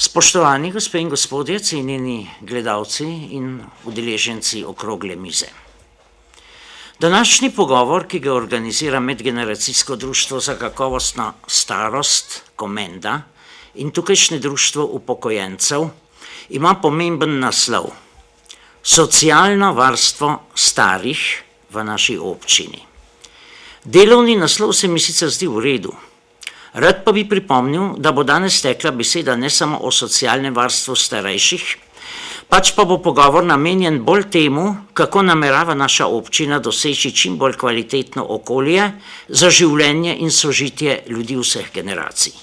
Spoštovani gospe in gospodje, cenjeni gledalci in udeleženci okrogle mize. Današnji pogovor, ki ga organizira Medgeneracijsko društvo za kakovostno starost Komenda in tukajšnje društvo upokojencev, ima pomemben naslov: Socialno varstvo starih v naši občini. Delovni naslov se mi sicer zdi v redu. Rad pa bi pripomnil, da bo danes tekla beseda ne samo o socialnem varstvu starejših, pač pa bo pogovor namenjen bolj temu, kako namerava naša občina doseči čim bolj kvalitetno okolje za življenje in sožitje ljudi vseh generacij.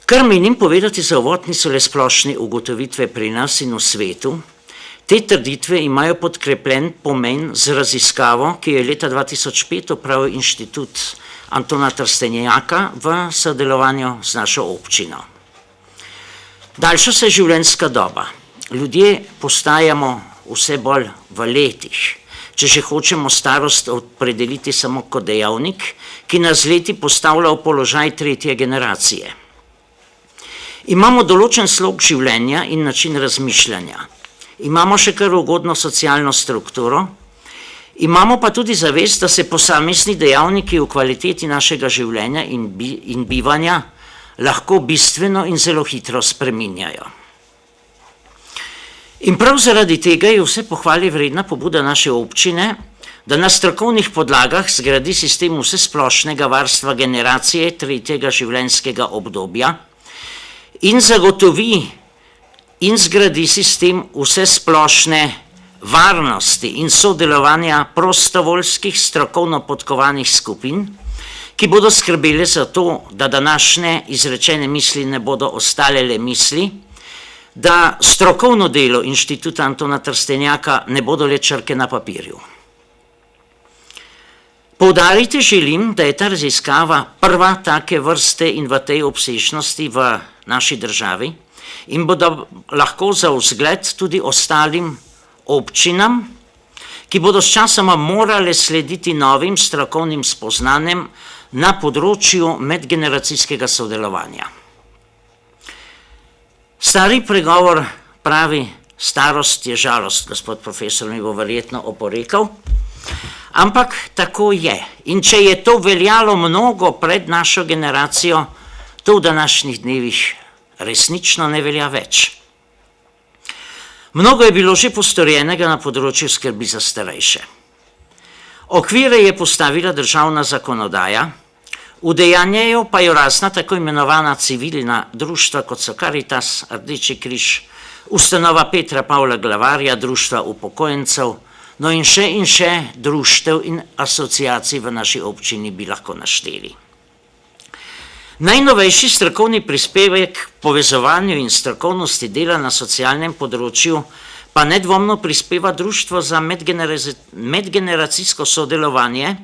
Kar menim povedati za uvod, niso le splošne ugotovitve pri nas in v svetu. Te trditve imajo podkrepljen pomen z raziskavo, ki je leta 2005 opravil Inštitut Antona Trstenjaka v sodelovanju z našo občino. Daljša se življenjska doba. Ljudje postajamo vse bolj v letih. Če že hočemo starost opredeliti samo kot dejavnik, ki nas z leti postavlja v položaj tretje generacije. Imamo določen slog življenja in način razmišljanja. Imamo še kar ugodno socialno strukturo, imamo pa tudi zavest, da se posamezni dejavniki v kvaliteti našega življenja in bivanja lahko bistveno in zelo hitro spreminjajo. In prav zaradi tega je vse pohvale vredna pobuda naše občine, da na strokovnih podlagah zgradi sistem vsesplošnega varstva generacije tretjega življenjskega obdobja in zagotovi in zgradi sistem vsesplošne varnosti in sodelovanja prostovoljskih strokovno podkovanih skupin, ki bodo skrbele za to, da današnje izrečene misli ne bodo ostale le misli, da strokovno delo Inštituta Antona Trstenjaka ne bodo le črke na papirju. Poudariti želim, da je ta raziskava prva take vrste in v tej obsežnosti v naši državi in bodo lahko za vzgled tudi ostalim občinam, ki bodo sčasoma morale slediti novim strokovnim spoznanjem na področju medgeneracijskega sodelovanja. Stari pregovor pravi: starost je žalost, gospod profesor mi bo verjetno oporekal, ampak tako je. In če je to veljalo mnogo pred našo generacijo, to v današnjih dnevih resnično ne velja več. Mnogo je bilo že postorjenega na področju skrbi za starejše. Okvire je postavila državna zakonodaja, udejanjajo pa jo razna tako imenovana civilna društva, kot so Karitas, Rdeči križ, ustanova Petra Pavla Glavarja, društva upokojencev, no in še društev in asociacij v naši občini bi lahko našteli. Najnovejši strokovni prispevek k povezovanju in strokovnosti dela na socialnem področju pa nedvomno prispeva Društvo za medgeneracijsko sodelovanje,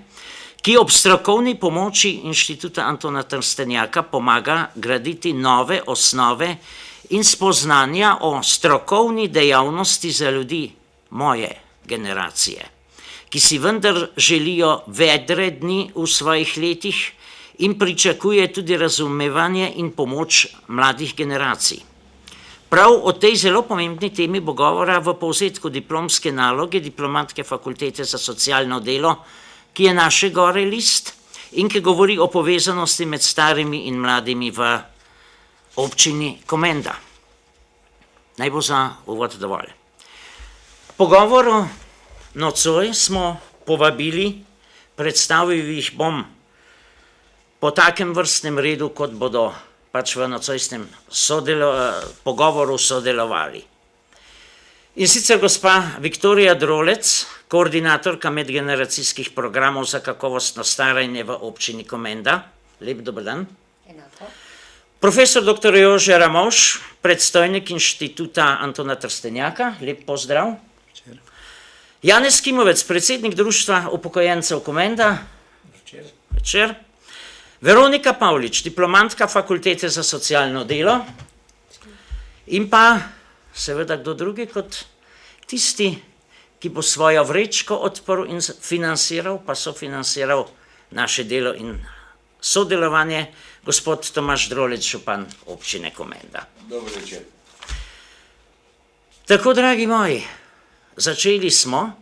ki ob strokovni pomoči Inštituta Antona Trstenjaka pomaga graditi nove osnove in spoznanja o strokovni dejavnosti za ljudi moje generacije, ki si vendar želijo vedre dni v svojih letih in pričakuje tudi razumevanje in pomoč mladih generacij. Prav o tej zelo pomembni temi bo govora v povzetku diplomske naloge diplomatke Fakultete za socialno delo, ki je naše gore list in ki govori o povezanosti med starimi in mladimi v občini Komenda. Naj bo za uvod dovolj. Pogovoru nocoj smo povabili, predstavil jih bom po takem vrstnem redu, kot bodo pač v nocojstnem pogovoru sodelovali. In sicer gospa Viktorija Drolec, koordinatorka medgeneracijskih programov za kakovostno staranje v občini Komenda. Lep dober dan. Enako. Profesor dr. Jože Ramovš, predstojnik Inštituta Antona Trstenjaka. Lep pozdrav. Večer. Janez Kimovec, predsednik Društva upokojencev Komenda. Večer. Večer. Veronika Pavlič, diplomantka Fakultete za socialno delo. In pa seveda kdo drugi kot tisti, ki bo svojo vrečko odprl in financiral, pa sofinansiral naše delo in sodelovanje, gospod Tomaž Drolec, župan občine Komenda. Dobro večer. Tako, dragi moji, začeli smo.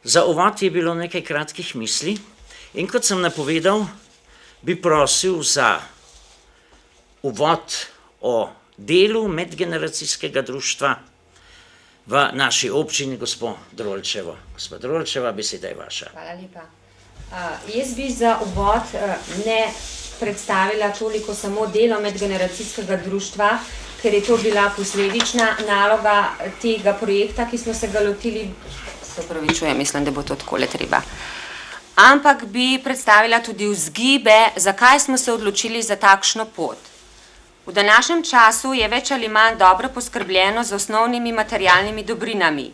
Za uvod je bilo nekaj kratkih misli in kot sem napovedal, bi prosil za uvod o delu medgeneracijskega društva v naši občini, gospod Drolčevo. Gospod Drolčeva, beseda je vaša. Hvala lepa. Jaz bi za uvod ne predstavila toliko samo delo medgeneracijskega društva, ker je to bila posledična naloga tega projekta, ki smo se ga lotili. Se opravičujem, mislim, da bo to takole treba. Ampak bi predstavila tudi vzgibe, zakaj smo se odločili za takšno pot. V današnjem času je več ali manj dobro poskrbljeno z osnovnimi materialnimi dobrinami.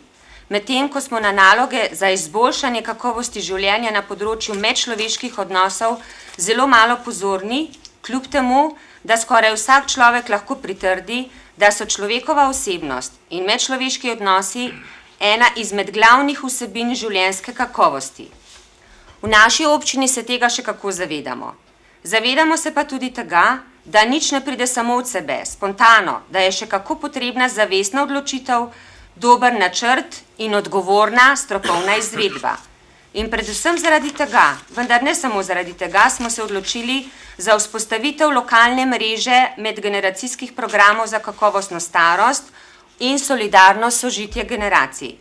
Medtem ko smo na naloge za izboljšanje kakovosti življenja na področju medčloveških odnosov zelo malo pozorni, kljub temu, da skoraj vsak človek lahko pritrdi, da so človekova osebnost in medčloveški odnosi ena izmed glavnih vsebin življenjske kakovosti. V naši občini se tega še kako zavedamo. Zavedamo se pa tudi tega, da nič ne pride samo od sebe, spontano, da je še kako potrebna zavestna odločitev, dober načrt in odgovorna strokovna izvedba. In predvsem zaradi tega, vendar ne samo zaradi tega, smo se odločili za vzpostavitev lokalne mreže medgeneracijskih programov za kakovostno starost in solidarno sožitje generacij.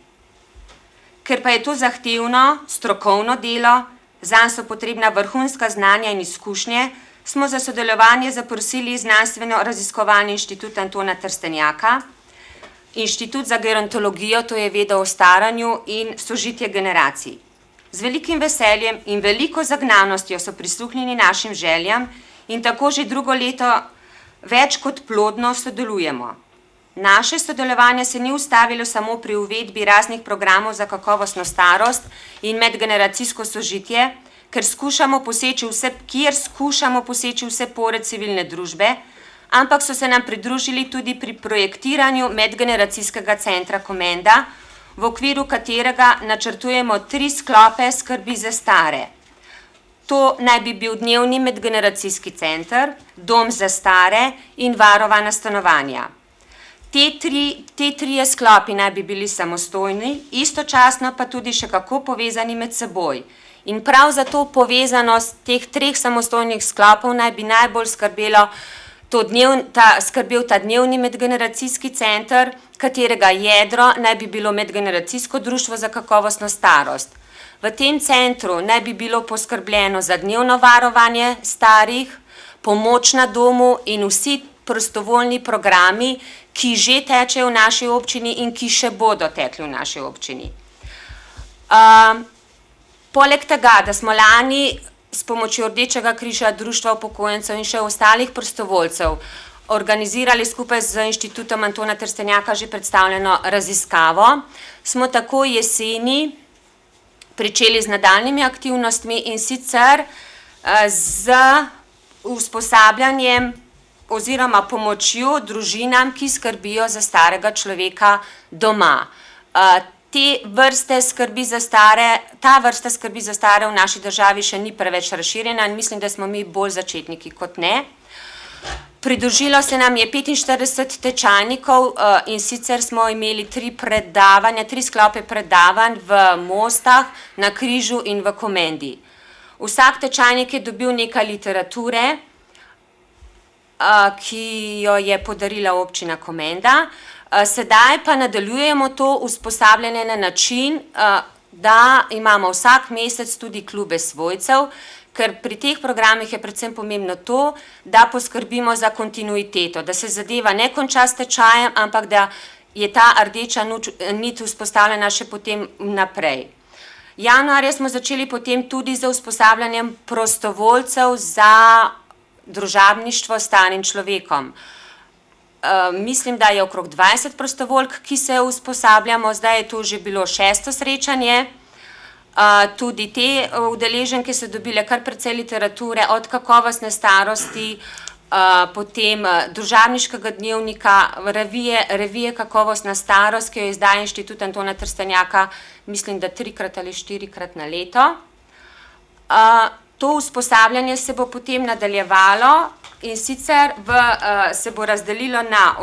Ker pa je to zahtevno, strokovno delo, zanj so potrebna vrhunska znanja in izkušnje, smo za sodelovanje zaprosili Znanstveno-raziskovalni inštitut Antona Trstenjaka, Inštitut za gerontologijo, to je veda o staranju in sožitje generacij. Z velikim veseljem in veliko zagnanostjo so prisluhnili našim željam in tako že drugo leto več kot plodno sodelujemo. Naše sodelovanje se ni ustavilo samo pri uvedbi raznih programov za kakovostno starost in medgeneracijsko sožitje, kjer skušamo poseči vse pore civilne družbe, ampak so se nam pridružili tudi pri projektiranju medgeneracijskega centra Komenda, v okviru katerega načrtujemo 3 sklope skrbi za stare. To naj bi bil dnevni medgeneracijski center, dom za stare in varovana stanovanja. Te trije sklopi naj bi bili samostojni, istočasno pa tudi še kako povezani med seboj. In prav za to povezanost teh 3 samostojnih sklopov naj bi najbolj skrbel ta dnevni medgeneracijski center, katerega jedro naj bi bilo medgeneracijsko društvo za kakovostno starost. V tem centru naj bi bilo poskrbljeno za dnevno varovanje starih, pomoč na domu in vsi prostovoljni programi, ki že tečejo v naši občini in ki še bodo tekli v naši občini. Poleg tega, da smo lani s pomočjo Rdečega križa, Društva upokojencev in še ostalih prostovoljcev organizirali skupaj z Inštitutom Antona Trstenjaka že predstavljeno raziskavo, smo tako jeseni pričeli z nadaljnjimi aktivnostmi in sicer z usposabljanjem oziroma pomočjo družinam, ki skrbijo za starega človeka doma. Ta vrsta skrbi za stare v naši državi še ni preveč razširjena in mislim, da smo mi bolj začetniki kot ne. Pridružilo se nam je 45 tečajnikov in sicer smo imeli 3 sklope predavanj v Mostah, na Križu in v Komendi. Vsak tečajnik je dobil nekaj literature, ki jo je podarila občina Komenda. Sedaj pa nadaljujemo to usposabljanje na način, da imamo vsak mesec tudi klube svojcev, ker pri teh programih je predvsem pomembno to, da poskrbimo za kontinuiteto, da se zadeva ne konča s tečajem, ampak da je ta rdeča nit vzpostavljena še potem naprej. Januarja smo začeli potem tudi z usposabljanjem prostovoljcev za družabništvo s starim človekom. Mislim, da je okrog 20 prostovoljk, ki se usposabljamo, zdaj je to že bilo 6. srečanje. Tudi te udeleženke so dobile kar precej literature od kakovostne starosti, potem družabniškega dnevnika, revije Kakovostna starost, ki jo izdaja Inštitut Antona Trstenjaka, mislim, da 3 ali 4 na leto. To usposabljanje se bo potem nadaljevalo in sicer se bo razdelilo na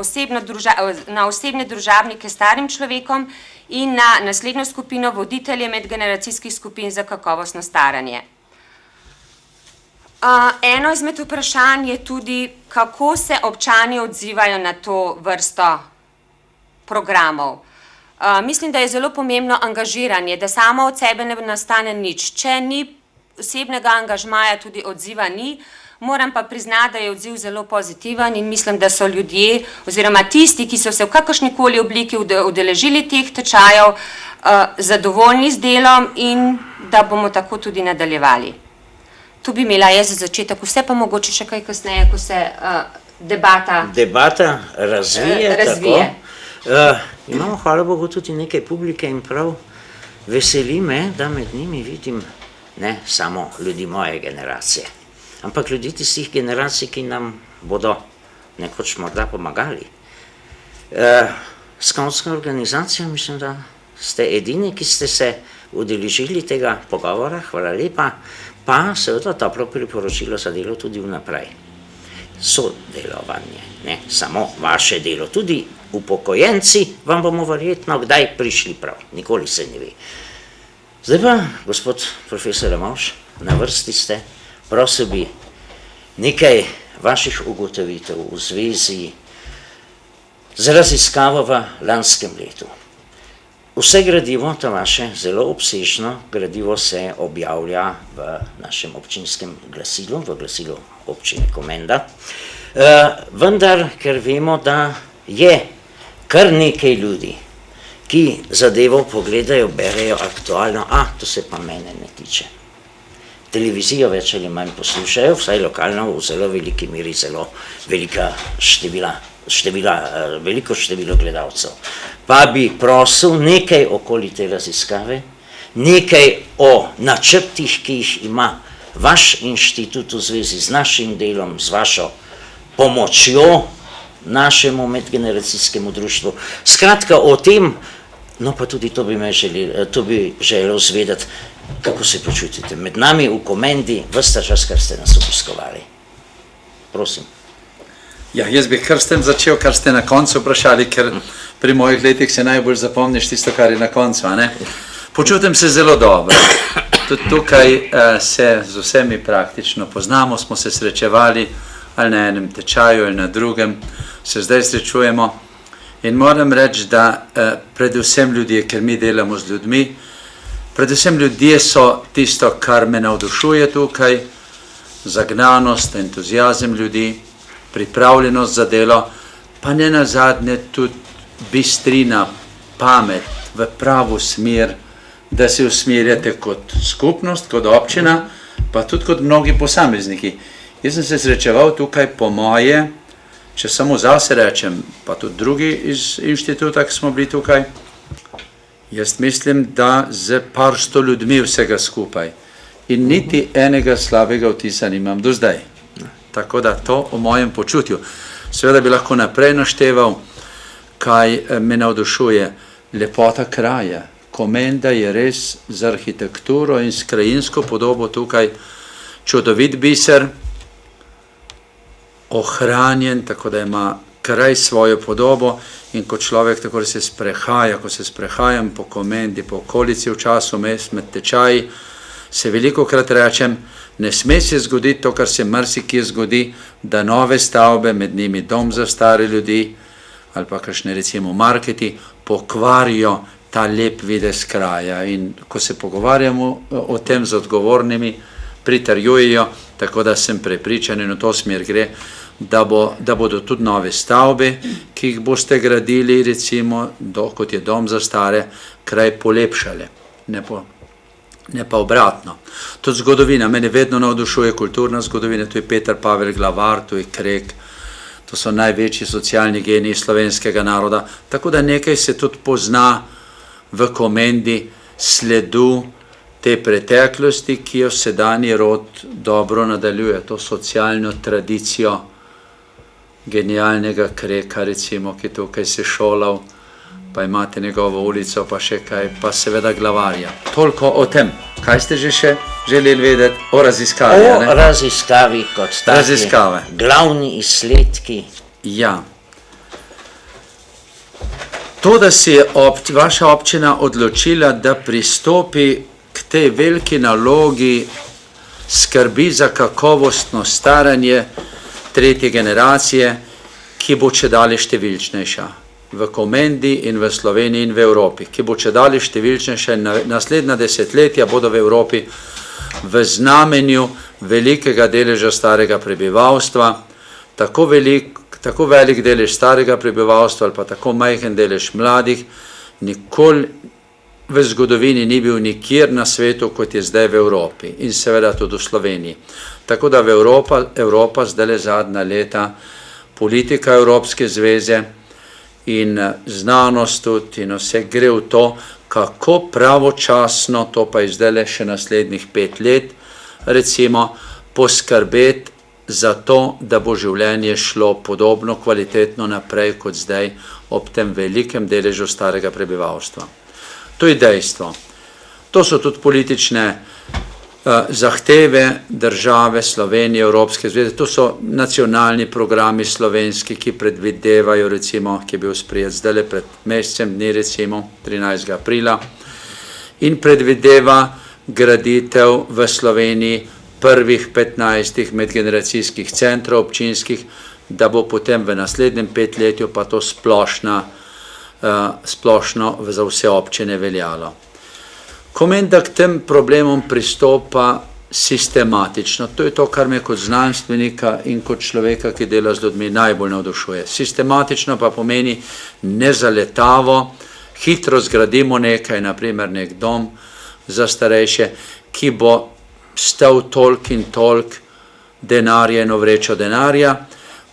osebne družabnike s starim človekom in na naslednjo skupino voditelje medgeneracijskih skupin za kakovostno staranje. Eno izmed vprašanj je tudi, kako se občani odzivajo na to vrsto programov. Mislim, da je zelo pomembno angažiranje, da samo od sebe ne nastane nič. Če ni osebnega angažmaja, tudi odziva ni. Moram pa priznati, da je odziv zelo pozitiven in mislim, da so ljudje oziroma tisti, ki so se v kakršnikoli obliki udeležili teh tečajev, zadovoljni z delom in da bomo tako tudi nadaljevali. Tu bi imela jaz za začetek, vse pa mogoče še kaj kasneje, ko se debata razvije. Imamo, hvala Bogu, tudi nekaj publike in prav veseli me, da med njimi vidim ne samo ljudi moje generacije, ampak ljudi tistih generacij, ki nam bodo nekoč morda pomagali. Skavtska organizacija, mislim, da ste edini, ki ste se udeležili tega pogovora, hvala lepa, pa seveda toplo priporočilo za delo tudi vnaprej. Sodelovanje, ne samo vaše delo, tudi upokojenci vam bomo verjetno kdaj prišli prav, nikoli se ne ve. Zdaj pa, gospod profesor Ramovš, na vrsti ste, prosil bi nekaj vaših ugotovitev v zvezi z raziskavo v lanskem letu. Vse gradivo, to vaše zelo obsežno gradivo, se objavlja v našem občinskem glasilu, v glasilu občine Komenda. Vendar, ker vemo, da je kar nekaj ljudi, ki zadevo pogledajo, berejo aktualno, to se pa mene ne tiče. Televizijo več ali manj poslušajo, vsaj lokalno, v zelo veliki meri, zelo veliko število gledalcev. Pa bi prosil nekaj okoli te raziskave, nekaj o načrtih, ki jih ima vaš inštitut v zvezi z našim delom, z vašo pomočjo našemu medgeneracijskemu društvu. Skratka o tem, no pa tudi to bi želel zvedeti, kako se počutite med nami v Komendi, ves ta čas, kar ste nas obiskovali. Prosim. Ja, jaz bi kar s tem začel, kar ste na koncu vprašali, ker pri mojih letih se najbolj zapomniš tisto, kar je na koncu, a ne? Počutim se zelo dobro. Tudi tukaj se z vsemi praktično poznamo, smo se srečevali ali na enem tečaju ali na drugem, se zdaj srečujemo in moram reči, da predvsem ljudje, ker mi delamo z ljudmi, predvsem ljudje so tisto, kar me navdušuje tukaj, zagnanost, entuzijazem ljudi, pripravljenost za delo, pa ne nazadnje tudi bistrina, pamet v pravo smer, da se usmerjate kot skupnost, kot občina, pa tudi kot mnogi posamezniki. Jaz sem se srečeval tukaj po moje, če samo zase rečem, pa tudi drugi iz inštituta, ki smo bili tukaj, jaz mislim, da z par sto ljudmi vsega skupaj in niti enega slabega vtisa nimam do zdaj. Tako da to o mojem počutju. Seveda bi lahko naprej našteval, kaj me navdušuje. Lepota kraja. Komenda je res z arhitekturo in s krajinsko podobo tukaj čudovit biser, ohranjen, tako da ima kraj svojo podobo in ko človek tako se sprehaja, ko se sprehajam po Komendi, po okolici v času med tečaji, se velikokrat rečem, ne sme se zgoditi to, kar se marsikje zgodi, da nove stavbe, med njimi dom za stare ljudi ali pa kakšne recimo marketi, pokvarijo ta lep videz kraja. In ko se pogovarjamo o tem z odgovornimi, pritrjujejo, tako da sem prepričan in v to smer gre, da bodo tudi nove stavbe, ki jih boste gradili, recimo, kot je dom za stare, kraj polepšale, ne pa obratno. Tudi zgodovina, mene vedno navdušuje kulturna zgodovina, tu je Peter Pavel Glavar, tu je Krek, to so največji socialni geniji slovenskega naroda, tako da nekaj se tudi pozna v Komendi sledu te preteklosti, ki jo sedanji rod dobro nadaljuje, to socialno tradicijo genialnega Kreka, recimo, ki tukaj se šolal, pa imate njegovo ulico, pa še kaj, pa seveda Glavarja. Toliko o tem. Kaj ste že še želeli vedeti o raziskavi. O raziskavi kot taki. Raziskave. Glavni izsledki. Ja. To, da si je vaša občina odločila, da pristopi k tej veliki nalogi skrbi za kakovostno staranje tretje generacije, ki bo čedalje številčnejša v Komendi in v Sloveniji in v Evropi, ki bo čedalje številčnejša in naslednja desetletja bodo v Evropi v znamenju velikega deleža starega prebivalstva, tako velik delež starega prebivalstva ali pa tako majhen delež mladih, nikoli v zgodovini ni bil nikjer na svetu, kot je zdaj v Evropi in seveda tudi v Sloveniji. Tako da v Evropa zdaj zadnja leta, politika Evropske zveze in znanost tudi in vse gre v to, kako pravočasno, to pa je zdaj še naslednjih 5 let, recimo poskrbeti za to, da bo življenje šlo podobno kvalitetno naprej kot zdaj ob tem velikem deležu starega prebivalstva. To je dejstvo. To so tudi politične zahteve države Slovenije, Evropske zveze, to so nacionalni programi slovenski, ki predvidevajo, recimo, ki je bil sprejet zdaj pred mesecem dni, recimo 13. aprila, in predvideva graditev v Sloveniji prvih 15 medgeneracijskih centrov občinskih, da bo potem v naslednjem 5-letju pa to splošno za vse občine veljalo. Komenda k tem problemom pristopa sistematično. To je to, kar me kot znanstvenika in kot človeka, ki dela z ljudmi, najbolj navdušuje. Sistematično pa pomeni nezaletavo, hitro zgradimo nekaj, naprimer nek dom za starejše, ki bo stal toliko in toliko denarja in vrečo denarja,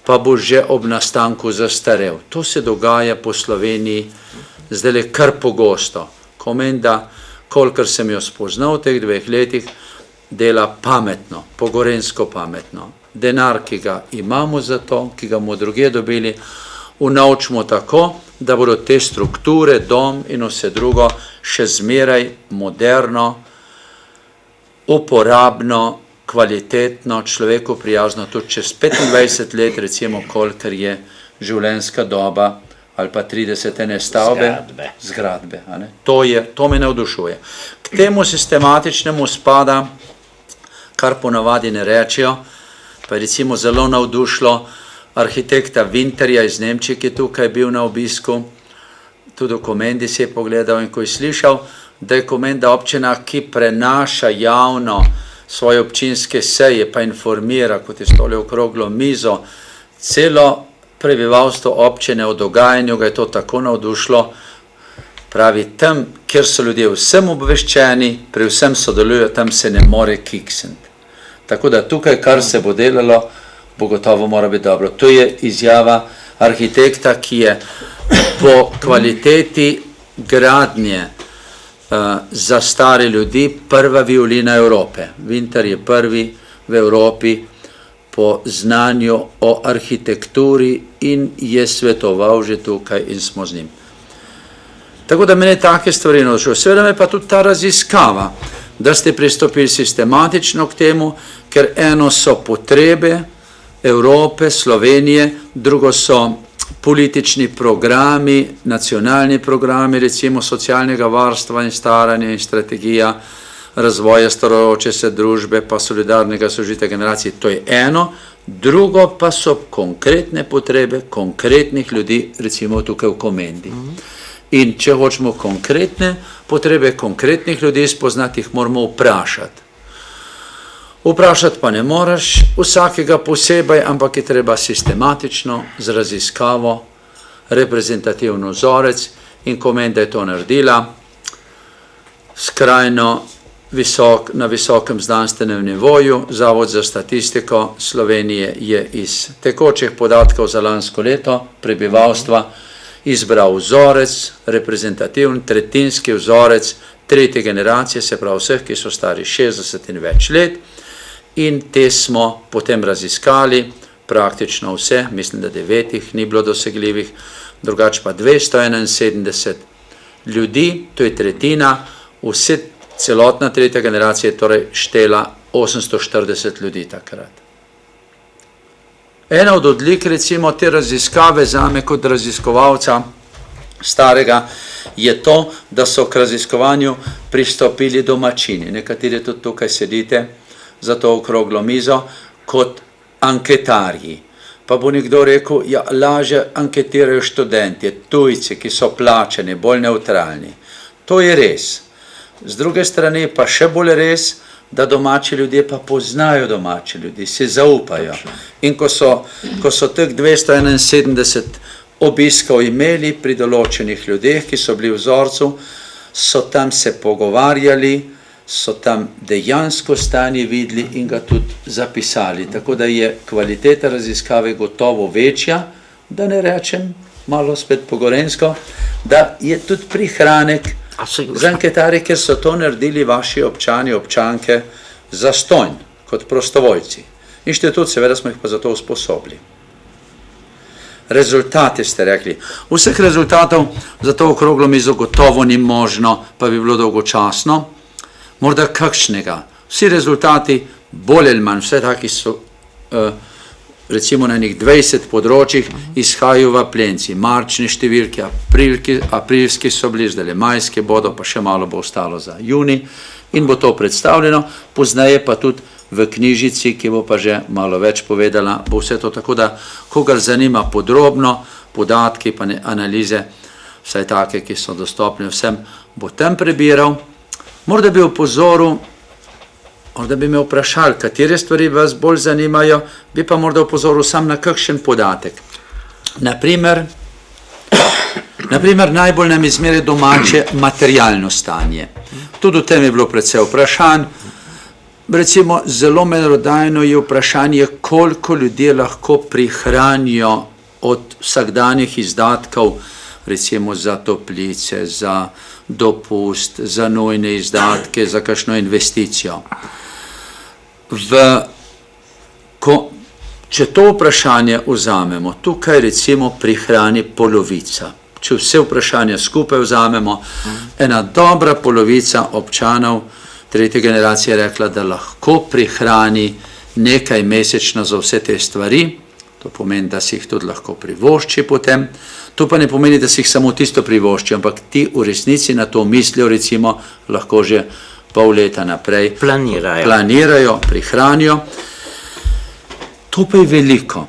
pa bo že ob nastanku zastarel. To se dogaja po Sloveniji zdaj kar pogosto. Komenda, kolikor sem jo spoznal v teh 2 letih, dela pametno, pogorensko pametno. Denar, ki ga imamo za to, ki ga bomo drugje dobili, unovčimo tako, da bodo te strukture, dom in vse drugo še zmeraj moderno, uporabno, kvalitetno, človeku prijazno, tudi čez 25 let, recimo, kolikor je življenjska doba ali pa 30 stavbe, zgradbe. To me navdušuje. K temu sistematičnemu spada, kar ponavadi ne rečejo, pa je recimo zelo navdušilo arhitekta Winterja iz Nemčije, ki je tukaj bil na obisku, tudi v Komendi si je pogledal in ko je slišal, da je Komenda občina, ki prenaša javno svoje občinske seje, pa informira, kot je stole okroglo mizo, celo prebivalstvo občine o dogajanju, ga je to tako navdušilo, pravi, tam, kjer so ljudje vsem obveščeni, pri vsem sodelujo, tam se ne more kiksniti. Tako da tukaj, kar se bo delalo, bo gotovo mora biti dobro. To je izjava arhitekta, ki je po kvaliteti gradnje za stare ljudi prva violina Evrope. Winter je prvi v Evropi po znanju o arhitekturi in je svetoval že tukaj in smo z njim. Tako da mene take stvari navdušujejo. Seveda me pa tudi ta raziskava, da ste pristopili sistematično k temu, ker eno so potrebe Evrope, Slovenije, drugo so politični programi, nacionalni programi, recimo socialnega varstva in staranja in strategija razvoja starajoče se družbe, pa solidarnega sožitja generacij, to je eno, drugo pa so konkretne potrebe konkretnih ljudi, recimo tukaj v Komendi. In če hočemo konkretne potrebe konkretnih ljudi spoznati, jih moramo vprašati. Vprašati pa ne moraš vsakega posebej, ampak je treba sistematično, z raziskavo, reprezentativno vzorec in Komenda je to naredila, skrajno na visokem znanstvenem nivoju. Zavod za statistiko Slovenije je iz tekočih podatkov za lansko leto prebivalstva izbral vzorec, reprezentativni, tretjinski vzorec tretje generacije, se pravi vseh, ki so stari 60 in več let, in te smo potem raziskali, praktično vse, mislim, da 9 ni bilo dosegljivih, drugače pa 271 ljudi, to je tretjina, vse celotna tretja generacija je torej štela 840 ljudi takrat. Ena od odlik recimo te raziskave zame kot raziskovalca starega je to, da so k raziskovanju pristopili domačini. Nekateri tudi tukaj sedite za to okroglo mizo kot anketarji. Pa bo nekdo rekel, ja, laže anketirajo študenti, tujci, ki so plačeni, bolj neutralni. To je res. Z druge strani pa še bolj res, da domači ljudje pa poznajo domači ljudi, si zaupajo. In ko so teh 271 obiskov imeli pri določenih ljudeh, ki so bili v vzorcu, so tam se pogovarjali, so tam dejansko stanje videli in ga tudi zapisali. Tako da je kvaliteta raziskave gotovo večja, da ne rečem, malo spet po gorensko, da je tudi prihranek za anketarje, ker so to naredili vaši občani, občanke zastonj, kot prostovoljci. Inštitut, seveda smo jih pa za to usposobili. Rezultati ste rekli. Vseh rezultatov za to okroglo mizo gotovo ni možno, pa bi bilo dolgočasno. Morda kakšnega. Vsi rezultati, bolj ali manj, vse taki so, recimo na enih 20 področjih, izhajajo v aplenci. Marčne številke, aprilski so bili, zdaj majske bodo, pa še malo bo ostalo za juni in bo to predstavljeno. Pozneje pa tudi v knjižici, ki bo pa že malo več povedala, bo vse to tako, da kogar zanima podrobno, podatki pa analize, vsaj take, ki so dostopne vsem, bo tam prebiral. Morda bi opozoril, morda bi me vprašali, katere stvari vas bolj zanimajo, bi pa morda opozoril sam na kakšen podatek. Naprimer, najbolj nam izmeri domače materialno stanje. Tudi o tem je bilo predvsej vprašanj. Recimo, zelo merodajno je vprašanje, koliko ljudje lahko prihranijo od vsakdanjih izdatkov, recimo za toplice, za dopust, za nujne izdatke, za kakšno investicijo. Če to vprašanje vzamemo, tukaj recimo prihrani polovica. Če vse vprašanja skupaj vzamemo, ena dobra polovica občanov tretje generacije je rekla, da lahko prihrani nekaj mesečno za vse te stvari. To pomeni, da si jih tudi lahko privošči potem. To pa ne pomeni, da si jih samo tisto privošči, ampak ti v resnici na to mislijo, recimo, lahko že pol leta naprej. Planirajo, prihranijo. To pa je veliko.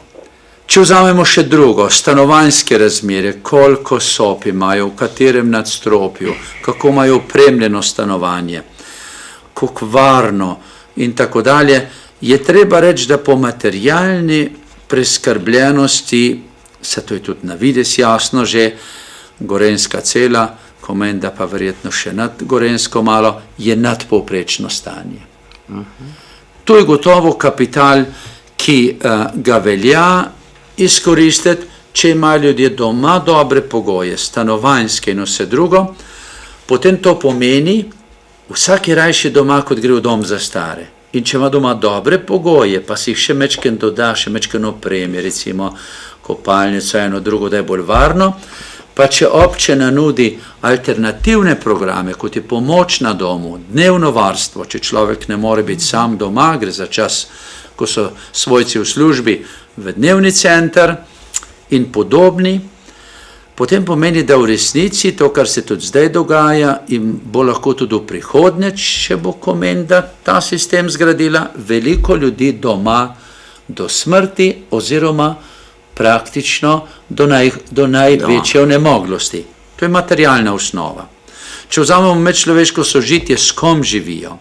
Če vzamemo še drugo, stanovanjske razmere, koliko sob imajo, v katerem nadstropju, kako imajo opremljeno stanovanje, kako varno in tako dalje, je treba reči, da po materialni preskrbljenosti, se to je tudi na vides jasno že, Gorenjska cela, Komenda pa verjetno še nad Gorenjsko malo, je nadpovprečno stanje. To je gotovo kapital, ki ga velja izkoristiti, če imajo ljudje doma dobre pogoje, stanovanjske in vse drugo, potem to pomeni, vsak je rajši doma, kot gre v dom za stare. In če ima doma dobre pogoje, pa si jih še mečken doda, še mečken opremi, recimo kopalnico, eno drugo, da je bolj varno, pa če občina nudi alternativne programe, kot je pomoč na domu, dnevno varstvo, če človek ne more biti sam doma, gre za čas, ko so svojci v službi, v dnevni center in podobni, potem pomeni, da v resnici to, kar se tudi zdaj dogaja in bo lahko tudi v prihodnje, če bo Komenda ta sistem zgradila, veliko ljudi doma do smrti oziroma praktično do največje onemoglosti. To je materialna osnova. Če vzamemo medčloveško sožitje, s kom živijo,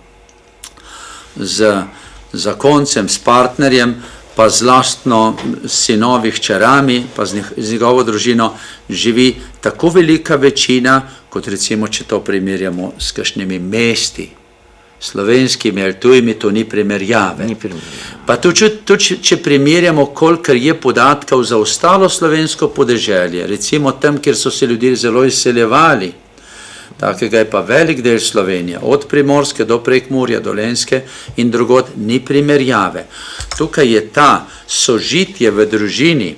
z zakoncem, s partnerjem, pa z lastno sinovi, hčerami, pa z njegovo družino živi tako velika večina, kot recimo, če to primerjamo s kakšnimi mesti, slovenskimi ali tujimi, to ni primerjave. Pa tudi, če primerjamo, kolikor je podatkov za ostalo slovensko podeželje, recimo tam, kjer so se ljudje zelo izseljevali, takega je pa velik del Slovenije, od Primorske do Prekmurja, Dolenjske in drugod, ni primerjave. Tukaj je ta sožitje v družini,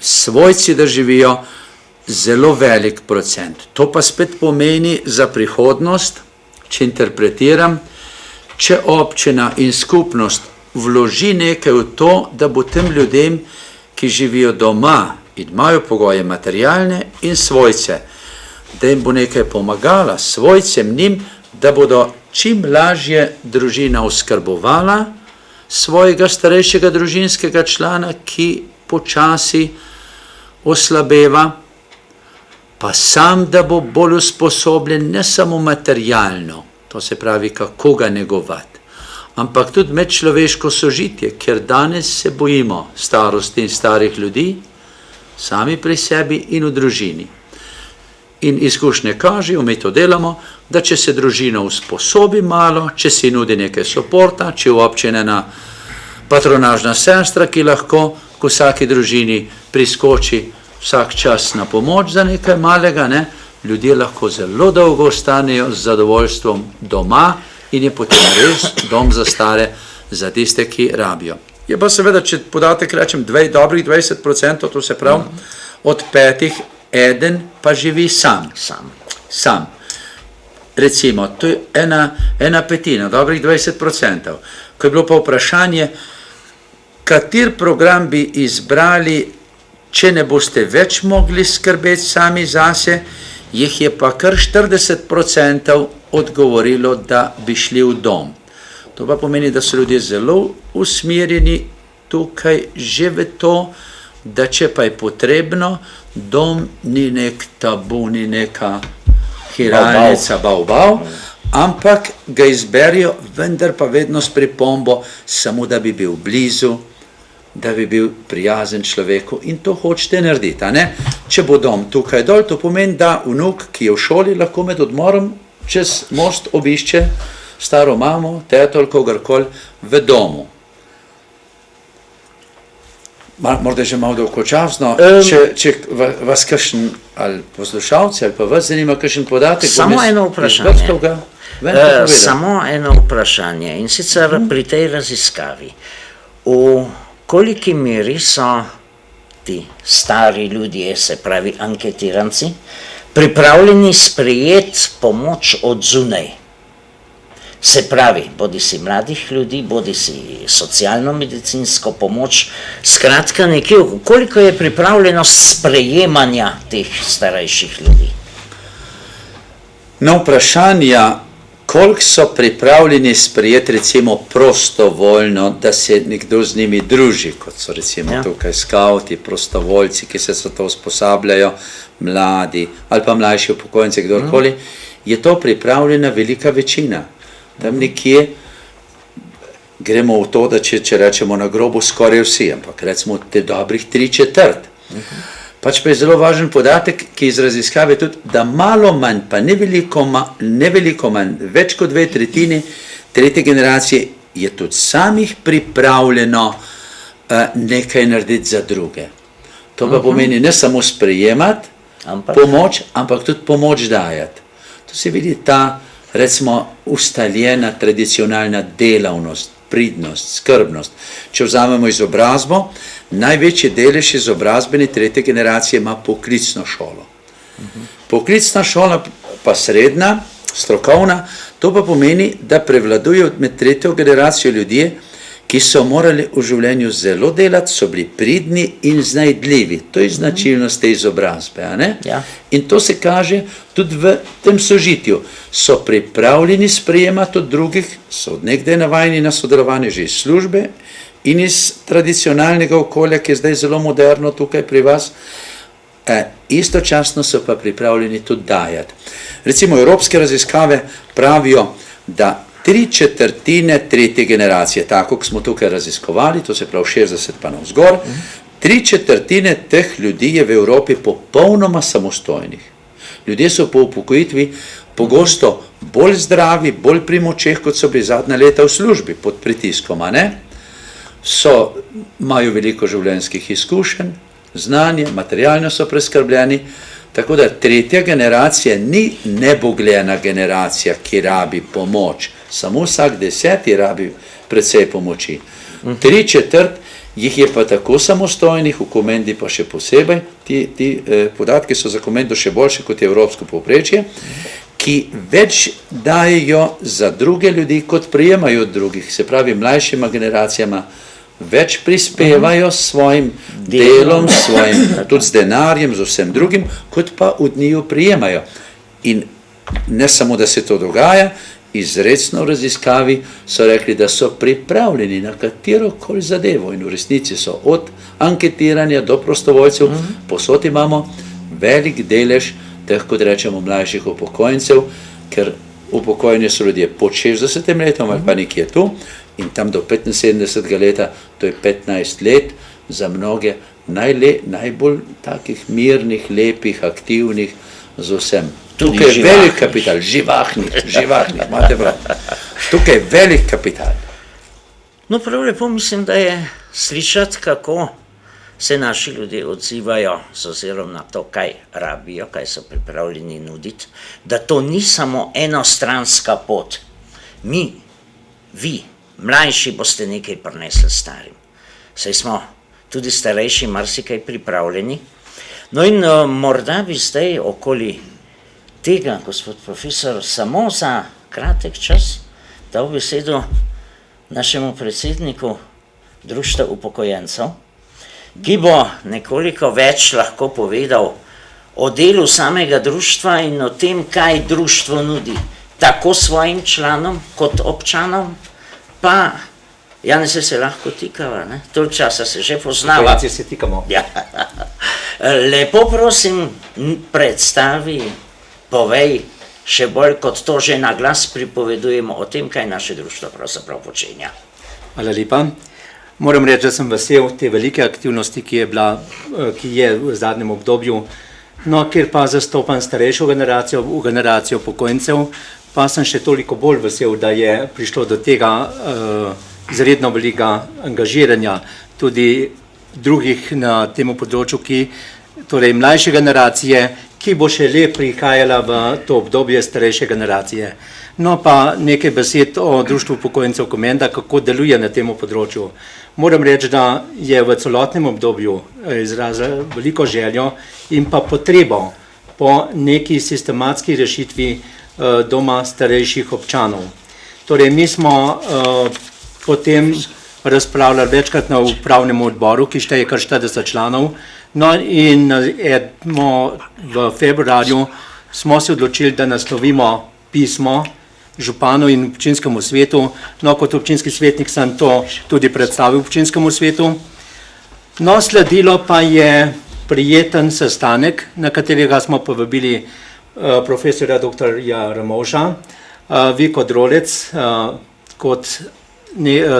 svojci, da živijo, zelo velik procent. To pa spet pomeni za prihodnost, če interpretiram, če občina in skupnost vloži nekaj v to, da bo tem ljudem, ki živijo doma in imajo pogoje materialne in svojce, da jim bo nekaj pomagala svojcem njim, da bodo čim lažje družina oskrbovala svojega starejšega družinskega člana, ki počasi oslabeva, pa sam, da bo bolj usposobljen ne samo materialno, to se pravi, kako ga negovati, ampak tudi medčloveško sožitje, ker danes se bojimo starosti in starih ljudi, sami pri sebi in v družini. In izkušnje kažejo, mi to delamo, da če se družina usposobi malo, če si nudi nekaj soporta, če je občinjena patronažna sestra, ki lahko k vsaki družini priskoči vsak čas na pomoč za nekaj malega, ne? Ljudje lahko zelo dolgo ostanejo z zadovoljstvom doma in je potem res dom za stare, za tiste, ki rabijo. Je pa seveda, če podatek rečem, dobrih 20%, to se pravi, od 5 eden pa živi sam. Sam. Recimo, to je ena petina, dobrih 20%. Ko je bilo pa vprašanje, kater program bi izbrali, če ne boste več mogli skrbeti sami zase, jih je pa kar 40% odgovorilo, da bi šli v dom. To pa pomeni, da so ljudje zelo usmerjeni tukaj že v to, da če pa je potrebno, dom ni nek tabu, ni neka hiralnica, bav, ampak ga izberijo, vendar pa vedno s pripombo, samo da bi bil blizu, da bi bil prijazen človeku in to hočete narediti, a ne? Če bo dom tukaj dol, to pomeni, da vnuk, ki je v šoli, lahko med odmorom čez most obišče staro mamo, teto ali kogarkoli v domu. Morda že malo dolgočasno, če vas kakšen ali poslušalci ali pa vas zanima kakšen podatek. Samo eno vprašanje in sicer pri tej raziskavi. V koliki meri so ti stari ljudje, se pravi anketiranci, pripravljeni sprejeti pomoč od zunaj? Se pravi, bodi si mladih ljudi, bodi si socialno-medicinsko pomoč, skratka nekje, koliko je pripravljenost sprejemanja teh starejših ljudi? Na vprašanja, koliko so pripravljeni sprejeti recimo prostovoljno, da se nekdo z njimi druži, kot so recimo tukaj skauti, prostovoljci, ki se za to usposabljajo, mladi ali pa mlajši upokojenci, kdorkoli, je to pripravljena velika večina. Tam nekje gremo v to, da če rečemo na grobu skoraj vsi, ampak recimo te dobrih 3/4. Pač pa je zelo važen podatek, ki iz raziskave tudi, da malo manj, pa ne veliko manj, več kot 2/3 tretje generacije je tudi samih pripravljeno nekaj narediti za druge. To pa pomeni ne samo sprejemati pomoč, ampak tudi pomoč dajati. To se vidi ta recimo ustaljena tradicionalna delavnost, pridnost, skrbnost. Če vzamemo izobrazbo, največji delež izobrazbene tretje generacije ima poklicno šolo. Poklicna šola pa srednja, strokovna, to pa pomeni, da prevladujejo med tretjo generacijo ljudje, ki so morali v življenju zelo delati, so bili pridni in znajdljivi. To je značilnost te izobrazbe, a ne? Ja. In to se kaže tudi v tem sožitju. So pripravljeni sprejemati od drugih, so od nekdaj navajeni na sodelovanje že iz službe in iz tradicionalnega okolja, ki je zdaj zelo moderno tukaj pri vas, istočasno so pa pripravljeni tudi dajati. Recimo, evropske raziskave pravijo, da 3/4 tretje generacije, tako, ko smo tukaj raziskovali, to se pravi 60 pa navzgor, 3/4 teh ljudi je v Evropi popolnoma samostojnih. Ljudje so po upokojitvi pogosto bolj zdravi, bolj pri močeh, kot so bili zadnja leta v službi pod pritiskom, a ne? Imajo veliko življenjskih izkušenj, znanje, materialno so preskrbljeni, tako da tretja generacija ni nebogljena generacija, ki rabi pomoč. Samo vsak 10 rabi precej pomoči. 3/4 jih je pa tako samostojnih, v Komendi pa še posebej, ti podatki so za Komendo še boljše kot je evropsko povprečje, ki več dajejo za druge ljudi, kot prijemajo od drugih, se pravi mlajšima generacijama, več prispevajo s svojim delom, tudi z denarjem, z vsem drugim, kot pa od njiju prijemajo. In ne samo, da se to dogaja, izrecno v raziskavi so rekli, da so pripravljeni na katerokoli zadevo in v resnici so od anketiranja do prostovoljcev, posod imamo velik delež teh, kot rečemo, mlajših upokojencev, ker upokojeni so ljudje pod 60 letom ali pa nekje tu in tam do 75 leta, to je 15 let, za mnoge najbolj takih mirnih, lepih, aktivnih, z vsem. Tukaj je velik kapital, živahnih, imate prav. Tukaj je velik kapital. No, prav lepo mislim, da je slišati, kako se naši ljudje odzivajo z ozirom na to, kaj rabijo, kaj so pripravljeni nuditi, da to ni samo enostranska pot. Vi, mlajši boste nekaj prinesli starim. Saj smo tudi starejši marsikaj pripravljeni. No in morda bi zdaj okoli tega, gospod profesor, samo za kratek čas dal besedo našemu predsedniku Društva upokojencev, ki bo nekoliko več lahko povedal o delu samega društva in o tem, kaj društvo nudi tako svojim članom kot občanom, pa Janez se lahko tikava, ne? Toliko časa se že poznava. Upokojenci se tikamo. Ja. Lepo prosim, predstavi, povej, še bolj kot to že na glas pripovedujemo o tem, kaj naše društvo pravzaprav počenja. Hvala lepa. Moram reči, da sem vesel te velike aktivnosti, ki je v zadnjem obdobju, no, kjer pa zastopam starejšo generacijo, generacijo upokojencev, pa sem še toliko bolj vesel, da je prišlo do tega izredno velikega angažiranja tudi drugih na tem področju, torej mlajše generacije, ki bo še le prihajala v to obdobje starejše generacije. No pa nekaj besed o Društvu upokojencev Komenda, kako deluje na tem področju. Moram reči, da je v celotnem obdobju izrazila veliko željo in pa potrebo po neki sistematski rešitvi doma starejših občanov. Torej, mi smo potem razpravljali večkrat na upravnem odboru, ki šteje kar 40 članov, no in v februarju smo se odločili, da naslovimo pismo županu in občinskemu svetu, no kot občinski svetnik sem to tudi predstavil občinskemu svetu. No, sledilo pa je prijeten sestanek, na katerega smo povabili profesorja dr. Ramovša, vi kot rolec, kot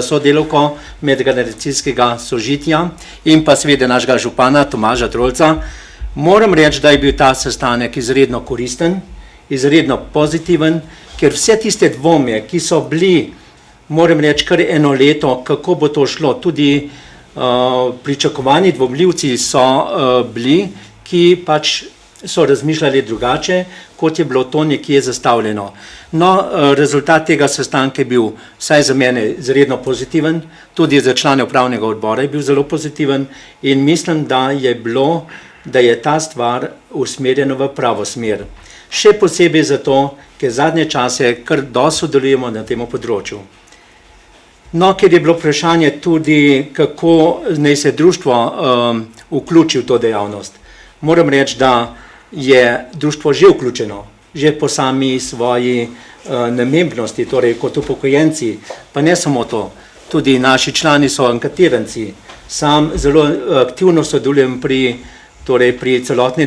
sodelavko medgeneracijskega sožitja in pa seveda našega župana Tomaža Trolca. Moram reči, da je bil ta sestanek izredno koristen, izredno pozitiven, ker vse tiste dvome, ki so bili, moram reči, kar eno leto, kako bo to šlo, tudi pričakovani dvomljivci so bili, ki pač so razmišljali drugače, kot je bilo to nekje zastavljeno. No, rezultat tega sestanka je bil vsaj za mene izredno pozitiven, tudi za člane upravnega odbora je bil zelo pozitiven in mislim, da je ta stvar usmerjena v pravo smer. Še posebej zato, ker zadnje čase kar dosti sodelujemo na tem področju. No, ker je bilo vprašanje tudi, kako naj se društvo vključi v to dejavnost. Moram reči, da je društvo že vključeno, že po sami svoji namembnosti, torej kot upokojenci, pa ne samo to, tudi naši člani so anketiranci. Sam zelo aktivno sodelujem pri celotni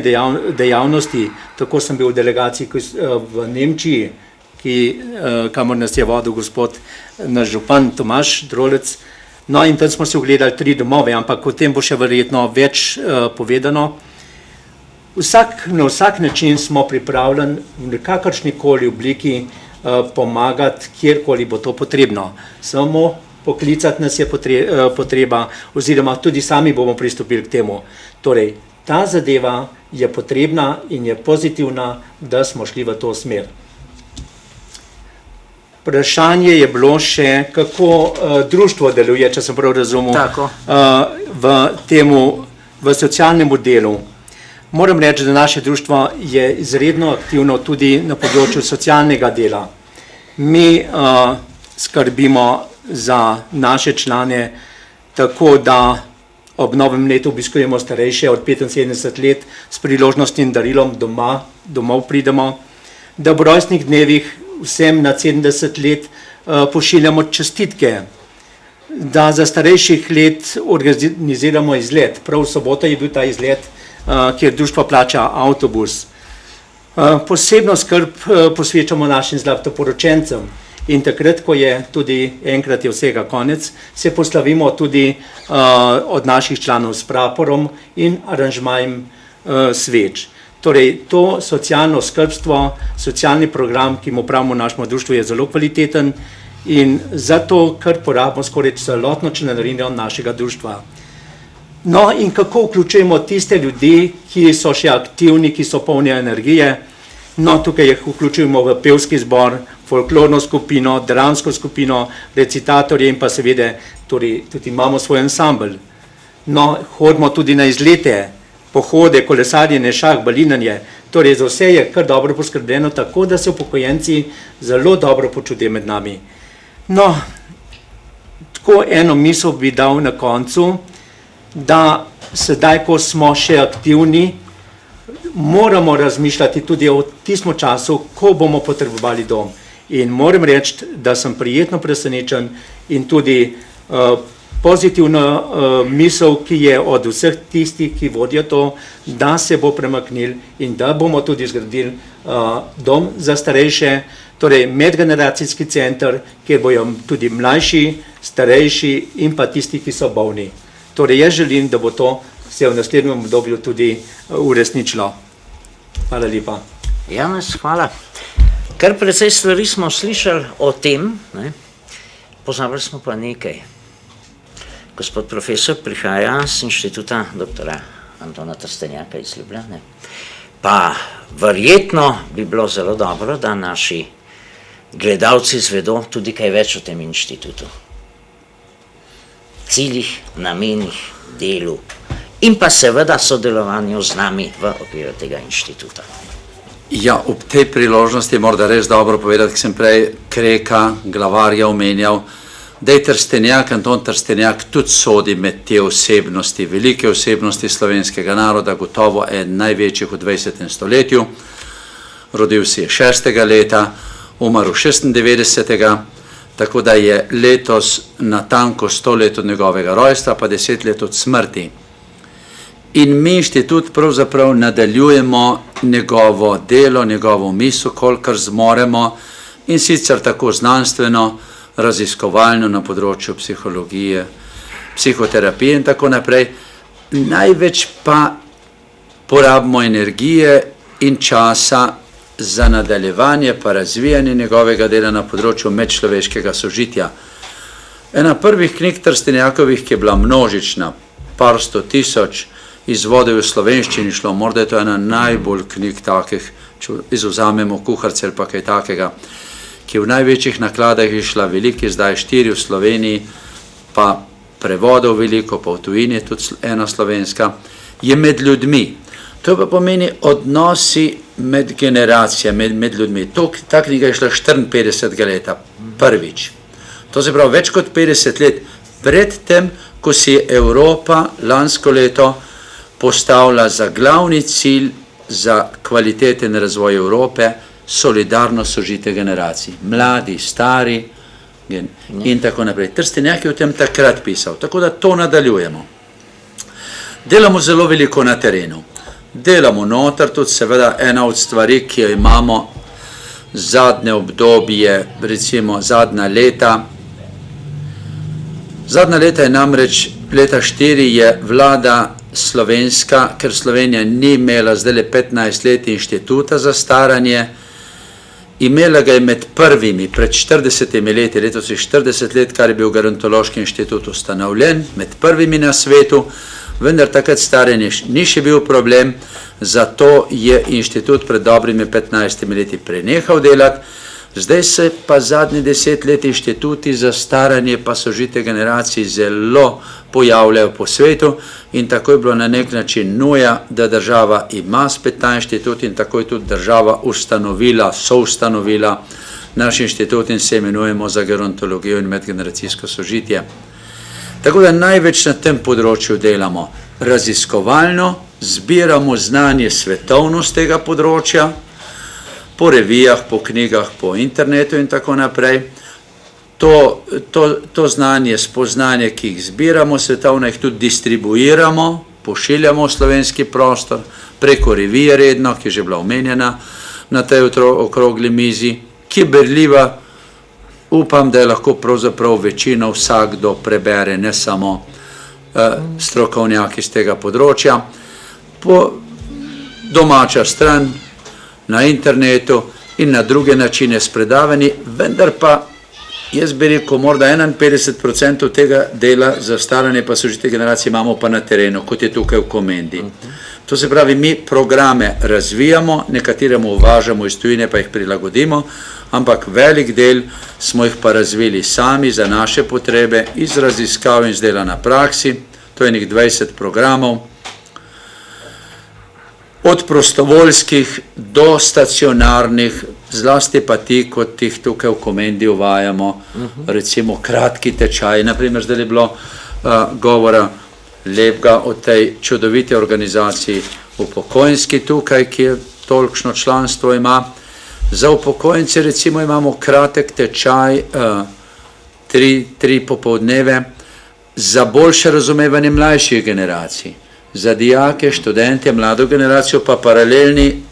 dejavnosti, tako sem bil v delegaciji v Nemčiji, kamor nas je vodil gospod naš župan Tomaž Drolec, no in tam smo si ogledali 3 domove, ampak o tem bo še verjetno več povedano. Na vsak način smo pripravljeni v kakršnikoli obliki pomagati, kjerkoli bo to potrebno. Samo poklicati nas je potreba, oziroma tudi sami bomo pristopili k temu. Torej, ta zadeva je potrebna in je pozitivna, da smo šli v to smer. Vprašanje je bilo še, kako društvo deluje, če sem prav razumel, Tako. v socialnem delu. Moram reči, da naše društvo je izredno aktivno tudi na področju socialnega dela. Mi skrbimo za naše člane tako, da ob novem letu obiskujemo starejše od 75 let s priložnostnim darilom domov pridemo, da ob rojstnih dnevih vsem nad 70 let pošiljamo čestitke, da za starejših let organiziramo izlet. Prav v soboto je bil ta izlet, kjer društvo plača avtobus. Posebno skrb posvečamo našim zlatoporočencem in takrat, ko je tudi enkrat je vsega konec, se poslavimo tudi od naših članov s praporom in aranžmajem sveč. Torej, to socialno skrbstvo, socialni program, ki mu pravimo v našem društvu, je zelo kvaliteten in zato, kar porabimo skoraj celotno članarino našega društva. No, in kako vključujemo tiste ljudi, ki so še aktivni, ki so polni energije? No, tukaj jih vključujemo v pevski zbor, folklorno skupino, dramsko skupino, recitatorje in pa seveda tudi imamo svoj ansambl. No, hodimo tudi na izlete, pohode, kolesarjenje, šah, balinanje, torej za vse je kar dobro poskrbljeno, tako da se upokojenci zelo dobro počutijo med nami. No, tako eno misel bi dal na koncu, da sedaj, ko smo še aktivni, moramo razmišljati tudi o tistem času, ko bomo potrebovali dom. In moram reči, da sem prijetno presenečen in tudi pozitivna misel, ki je od vseh tistih, ki vodijo to, da se bo premaknil in da bomo tudi zgradili dom za starejše, torej medgeneracijski center, kjer bojo tudi mlajši, starejši in pa tisti, ki so bolni. Torej, jaz želim, da bo to se v naslednjem obdobju tudi uresničilo. Hvala lepa. Janez, hvala. Kar precej stvari smo slišali o tem, ne? Pozabili smo pa nekaj. Gospod profesor prihaja z inštituta doktora Antona Trstenjaka iz Ljubljane. Pa verjetno bi bilo zelo dobro, da naši gledalci zvedo tudi kaj več o tem inštitutu. Ciljih, namenih, delu in pa seveda sodelovanju z nami v okviru tega inštituta. Ja, ob tej priložnosti je morda res dobro povedati, ki sem prej Kreka, glavarja omenjal, da je Trstenjak, Anton Trstenjak tudi sodi med te osebnosti, velike osebnosti slovenskega naroda, gotovo en največjih v 20. stoletju. Rodil se je 6. leta, umrl 96. Tako da je letos natanko 100 let od njegovega rojstva, pa 10 let od smrti. In mi inštitut pravzaprav nadaljujemo njegovo delo, njegovo misel, kolikor zmoremo, in sicer tako znanstveno, raziskovalno na področju psihologije, psihoterapije in tako naprej. Največ pa porabimo energije in časa za nadaljevanje pa razvijanje njegovega dela na področju medčloveškega sožitja. Ena prvih knjig Trstenjakovih, ki je bila množična, par 100 000, izvodov v slovenščini šlo, morda je to ena najbolj knjig takih, če izvzamemo Kuharce ali pa kaj takega, ki v največjih nakladah je šla veliki, zdaj 4 v Sloveniji, pa prevodov veliko, pa v tujini tudi ena slovenska, je med ljudmi. To pa pomeni odnosi med generacijami, med ljudmi. Ta knjiga je šla 54 leta, prvič. To se pravi več kot 50 let pred tem, ko si je Evropa lansko leto postavila za glavni cilj za kvaliteten razvoj Evrope solidarno sožitje generacij. Mladi, stari in tako naprej. Trstenjak je o tem takrat pisal, tako da to nadaljujemo. Delamo zelo veliko na terenu. Delamo noter, tudi seveda ena od stvari, ki jo imamo zadnje obdobje, recimo zadnja leta. Zadnja leta je namreč, leta 4 je vlada slovenska, ker Slovenija ni imela zdaj 15 let inštituta za staranje, imela ga je med prvimi, pred 40 leti, letos je 40 let, kar je bil Gerontološki inštitut ustanovljen, med prvimi na svetu, vendar takrat staranje ni še bil problem, zato je inštitut pred dobrimi 15 leti prenehal delati, Zdaj se pa zadnji 10 let inštituti za staranje pa sožite generacij zelo pojavljajo po svetu in tako je bilo na nek način nuja, da država ima spet ta inštitut in tako je tudi država soustanovila naš inštitut in se imenujemo za gerontologijo in medgeneracijsko sožitje. Tako da največ na tem področju delamo raziskovalno, zbiramo znanje svetovno z tega področja, po revijah, po knjigah, po internetu in tako naprej. To znanje, spoznanje, ki jih zbiramo svetovno, jih tudi distribuiramo, pošiljamo v slovenski prostor, preko revije redno, ki je že bila omenjena na tej okrogli mizi, ki je berljiva, upam, da je lahko pravzaprav večino vsakdo prebere, ne samo strokovnjaki z tega področja. Domača stran, na internetu in na druge načine s predavanji, vendar pa jaz bi rekel, morda 51% tega dela za staranje pa sožitje generacij imamo pa na terenu, kot je tukaj v Komendi. To se pravi, mi programe razvijamo, nekateremu uvažamo iz tujine pa jih prilagodimo, ampak velik del smo jih pa razvili sami za naše potrebe, iz raziskav in z dela na praksi, to je nekih 20 programov, od prostovoljskih do stacionarnih, zlasti pa ti, kot jih tukaj v Komendi uvajamo, recimo kratki tečaj, naprimer zdaj je bilo govora lepega o tej čudoviti organizaciji upokojenski tukaj, ki je tolikšno članstvo ima. Za upokojence recimo imamo kratek tečaj, 3 popoldneve, za boljše razumevanje mlajših generacij. Za dijake, študente, mlado generacijo pa paralelni,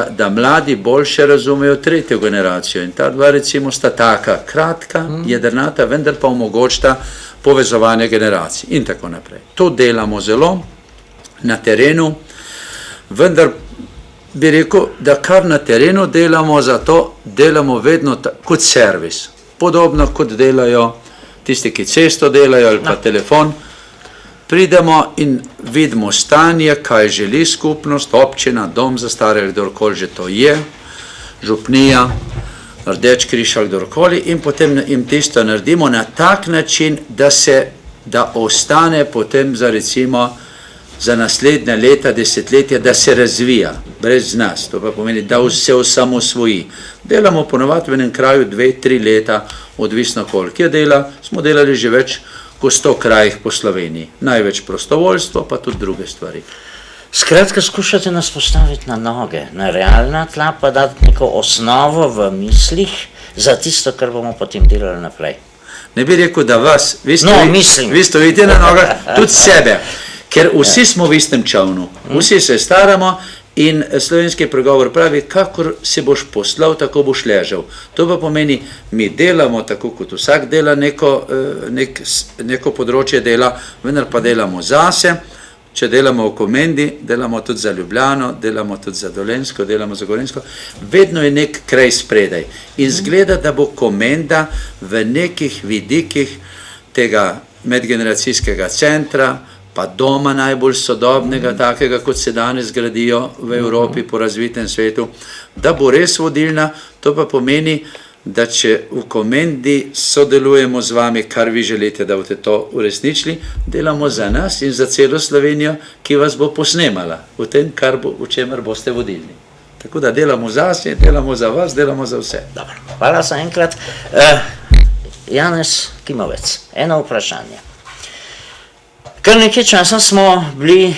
da mladi boljše razumejo tretjo generacijo. In ta dva recimo sta taka, kratka, jedrnata, vendar pa omogočita povezovanje generacij in tako naprej. To delamo zelo na terenu, vendar bi rekel, da kar na terenu delamo, zato delamo vedno kot servis. Podobno kot delajo tisti, ki cesto delajo ali pa telefon, pridemo in vidimo stanje, kaj želi skupnost, občina, dom za starejše, kdorkoli že to je, župnija, Rdeč križ ali kdorkoli in potem jim tisto naredimo na tak način, da ostane potem za recimo za naslednje leta, desetletja, da se razvija, brez nas, to pa pomeni, da se osamosvoji. Delamo ponovadi v enem kraju 2-3 leta, odvisno koliko je dela, smo delali že več kot 100 krajih po Sloveniji. Največ prostovoljstvo, pa tudi druge stvari. Skratka, skušate nas postaviti na noge, na realna tla, pa dati neko osnovo v mislih za tisto, kar bomo potem delali naprej. Ne bi rekel, da vas, vi mislim. stojite na nogah, tudi sebe, ker vsi smo v istem čovnu, vsi se staramo in slovenski pregovor pravi, kakor se boš poslal, tako boš ležal. To pa pomeni, mi delamo tako, kot vsak dela neko področje dela, vendar pa delamo zase. Če delamo v Komendi, delamo tudi za Ljubljano, delamo tudi za Dolenjsko, delamo za Gorenjsko, vedno je nek kraj spredaj. In zgleda, da bo Komenda v nekih vidikih tega medgeneracijskega centra, pa doma najbolj sodobnega, takega, kot se danes gradijo v Evropi po razvitem svetu, da bo res vodilna. To pa pomeni, da če v Komendi sodelujemo z vami, kar vi želite, da boste to uresničili, delamo za nas in za celo Slovenijo, ki vas bo posnemala v tem, v čemer boste vodilni. Tako da delamo zase, delamo za vas, delamo za vse. Dobro, hvala za enkrat. Janez Kimovec, eno vprašanje. Kar nekaj časa smo bili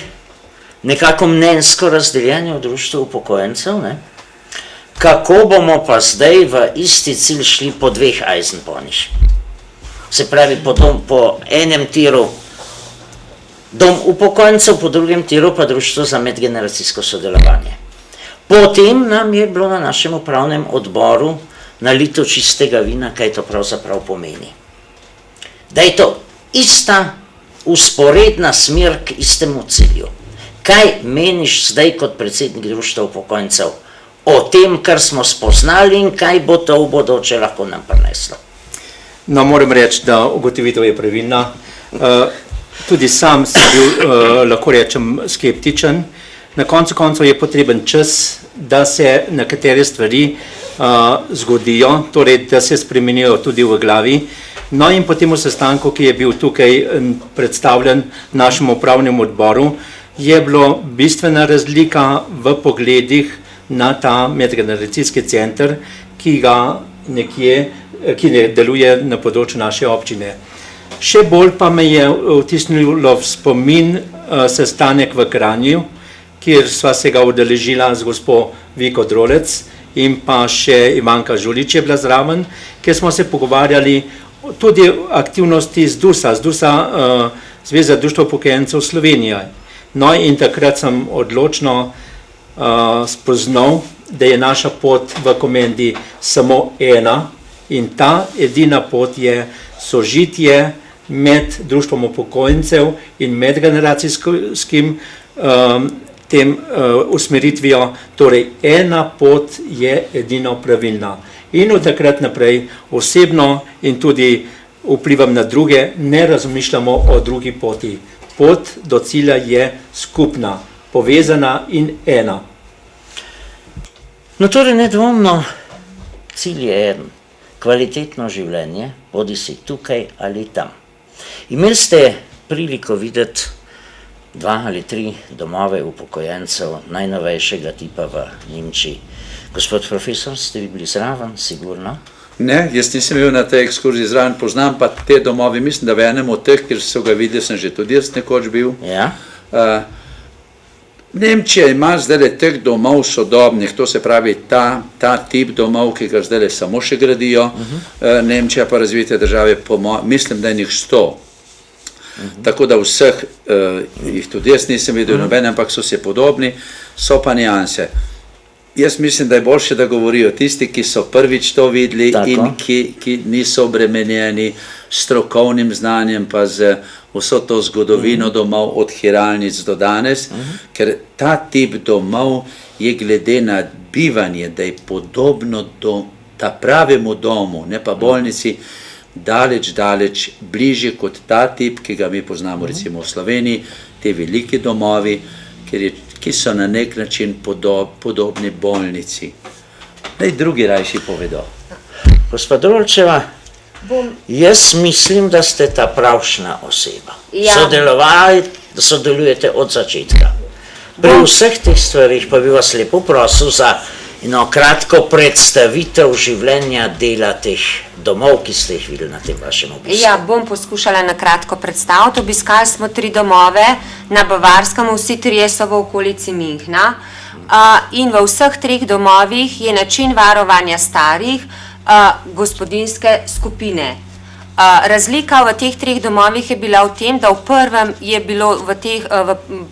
nekako mnenjsko razdeljeni v društvu upokojencev, ne? Kako bomo pa zdaj v isti cilj šli po 2 Eisenbahnih? Se pravi, po enem tiru dom upokojencev, po drugem tiru pa društvo za medgeneracijsko sodelovanje. Potem nam je bilo na našem upravnem odboru nalito čistega vina, kaj to pravzaprav pomeni. Da je to ista usporedna smer k istemu cilju. Kaj meniš zdaj kot predsednik društva upokojencev o tem, kar smo spoznali in kaj bo to v bodoče lahko nam prineslo? No, moram reči, da ugotovitev je pravilna. Tudi sam sem bil, lahko rečem, skeptičen. Na koncu koncev je potreben čas, da se nekatere stvari zgodijo, torej da se spremenijo tudi v glavi. No in po tem sestanku, ki je bil tukaj predstavljen našemu upravnemu odboru, je bilo bistvena razlika v pogledih na ta medgeneracijski center, ki deluje na področju naše občine. Še bolj pa me je vtisnilo v spomin sestanek v Kranju, kjer sva se ga udeležila z gospo Viko Drolec in pa še Ivanka Žulič je bila zraven, kjer smo se pogovarjali tudi aktivnosti z DUS-a, Zveza društva upokojencev Slovenije. No in takrat sem odločno spoznal, da je naša pot v Komendi samo ena in ta edina pot je sožitje med društvom upokojencev in medgeneracijskim usmeritvijo, torej ena pot je edino pravilna. In od takrat naprej osebno in tudi vplivam na druge, ne razmišljamo o drugi poti. Pot do cilja je skupna, povezana in ena. No torej nedvomno, cilj je en, kvalitetno življenje, bodi si tukaj ali tam. Imeli ste priliko videti 2 ali 3 domove upokojencev najnovejšega tipa v Nemčiji. Gospod profesor, ste vi bili zraven, sigurno? Ne, jaz nisem bil na tej ekskurziji zraven, poznam pa te domove, mislim, da v enem od teh, kjer so ga videli, sem že tudi jaz nekoč bil. Ja. Nemčija ima zdaj teh domov sodobnih, to se pravi ta tip domov, ki ga zdaj samo še gradijo, Nemčija pa razvite države, mislim, da je njih 100. Tako da vseh jih tudi jaz nisem videl noben, ampak so se podobni, so pa nijanse. Jaz mislim, da je boljše, da govorijo tisti, ki so prvič to videli in ki niso obremenjeni strokovnim znanjem, pa z vso to zgodovino domov od hiralnic do danes, ker ta tip domov je glede na bivanje, da je podobno ta pravemu domu, ne pa bolnici, daleč bližje kot ta tip, ki ga mi poznamo recimo v Sloveniji, te veliki domovi, ki so na nek način podobni bolnici. Naj drugi rajši povedo. Gospod Drolčeva, jaz mislim, da ste ta pravšna oseba. Sodelujete od začetka. Pri vseh teh stvarih pa bi vas lepo prosil za eno kratko predstavitev življenja dela teh domov, ki ste jih videli na tem vašem obisku. Ja, bom poskušala na kratko predstaviti. Obiskali smo 3 domove na Bavarskem, vsi 3 so v okolici Münchna. In v vseh 3 domovih je način varovanja starih gospodinjske skupine. Razlika v teh 3 domovih je bila v tem, da v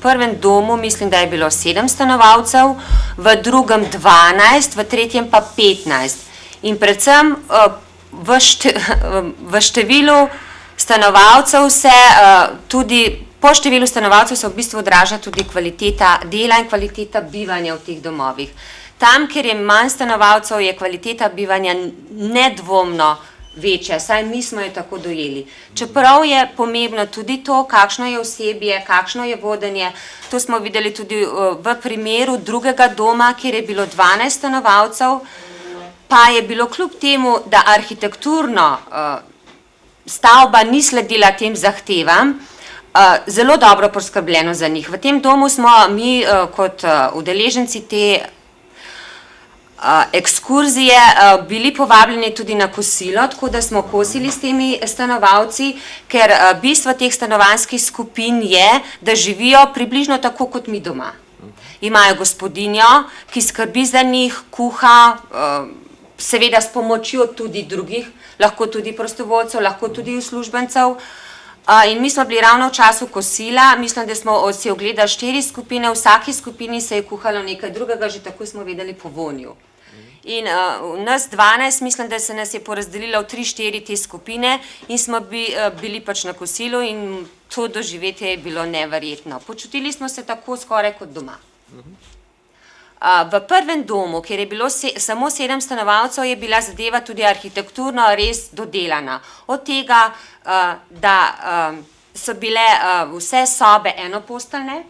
prvem domu mislim, da je bilo 7 stanovalcev, v drugem 12, v tretjem pa 15. In predvsem v številu stanovalcev po številu stanovalcev se v bistvu odraža tudi kvaliteta dela in kvaliteta bivanja v teh domovih. Tam, kjer je manj stanovalcev, je kvaliteta bivanja nedvomno večja, saj mi smo jo tako dojeli. Čeprav je pomembno tudi to, kakšno je osebje, kakšno je vodenje, to smo videli tudi v primeru drugega doma, kjer je bilo 12 stanovalcev, pa je bilo kljub temu, da arhitekturno stavba ni sledila tem zahtevam, zelo dobro poskrbljeno za njih. V tem domu smo mi kot udeleženci te ekskurzije bili povabljeni tudi na kosilo, tako da smo kosili s temi stanovalci, ker bistvo teh stanovanjskih skupin je, da živijo približno tako kot mi doma. Imajo gospodinjo, ki skrbi za njih, kuha, seveda s pomočjo tudi drugih, lahko tudi prostovoljcev, lahko tudi uslužbencev. In mi smo bili ravno v času kosila, mislim, da smo si ogledali 4 skupine, v vsaki skupini se je kuhalo nekaj drugega, že tako smo vedeli po vonju. In nas 12, mislim, da se nas je porazdelilo v 3-4 te skupine in smo bili pač na kosilu in to doživetje je bilo neverjetno. Počutili smo se tako skoraj kot doma. V prvem domu, kjer je bilo samo 7 stanovalcev, je bila zadeva tudi arhitekturno res dodelana. Od tega, da so bile vse sobe enoposteljne,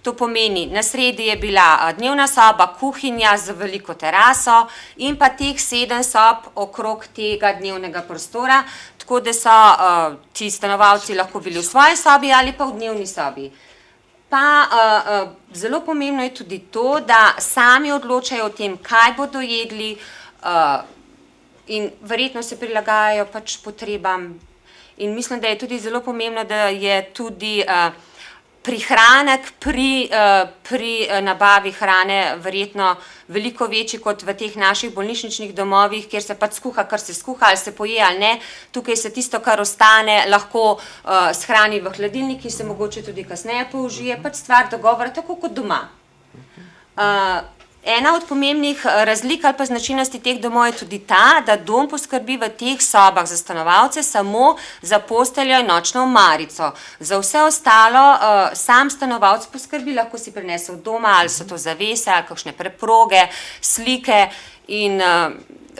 To pomeni, na sredi je bila dnevna soba, kuhinja z veliko teraso in pa teh 7 sob okrog tega dnevnega prostora, tako da so ti stanovalci lahko bili v svoji sobi ali pa v dnevni sobi. Pa zelo pomembno je tudi to, da sami odločajo o tem, kaj bodo jedli in verjetno se prilagajajo pač potrebam. In mislim, da je tudi zelo pomembno, da je tudi prihranek pri nabavi hrane verjetno veliko večji kot v teh naših bolnišničnih domovih, kjer se pač skuha, kar se skuha, ali se poje ali ne. Tukaj se tisto, kar ostane, lahko shrani v hladilnik in se mogoče tudi kasneje použije, pač stvar dogovora, tako kot doma. Ena od pomembnih razlik ali pa značilnosti teh domov je tudi ta, da dom poskrbi v teh sobah za stanovalce samo za posteljo in nočno omarico. Za vse ostalo sam stanovalec poskrbi, lahko si prinese od doma, ali so to zavese, ali kakšne preproge, slike in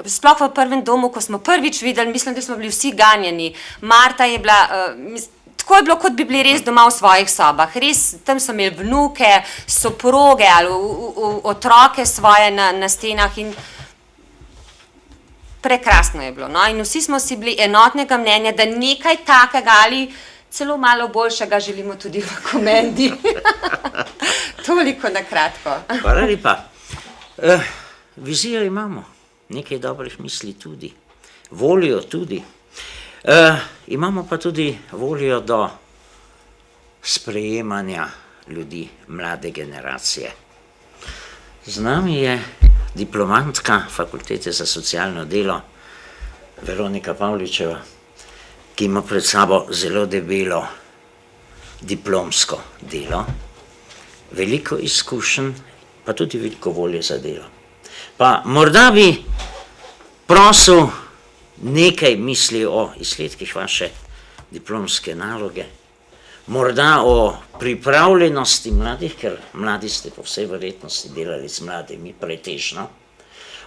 sploh v prvem domu, ko smo prvič videli, mislim, da smo bili vsi ganjeni. Marta je bila... Tako je bilo, kot bi bili res doma v svojih sobah. Res, tam so imeli vnuke, soproge ali otroke svoje na stenah in prekrasno je bilo. No? In vsi smo si bili enotnega mnenja, da nekaj takega ali celo malo boljšega želimo tudi v Komendi. Toliko na kratko. Hvala lepa. Vizijo imamo, nekaj dobrih misli tudi, voljo tudi. Imamo pa tudi voljo do sprejemanja ljudi, mlade generacije. Z nami je diplomantka Fakultete za socialno delo Veronika Pavličeva, ki ima pred sabo zelo debelo diplomsko delo, veliko izkušenj, pa tudi veliko volje za delo. Pa morda bi prosil nekaj misli o izsledkih vaše diplomske naloge, morda o pripravljenosti mladih, ker mladi ste po vsej verjetnosti delali z mladimi pretežno,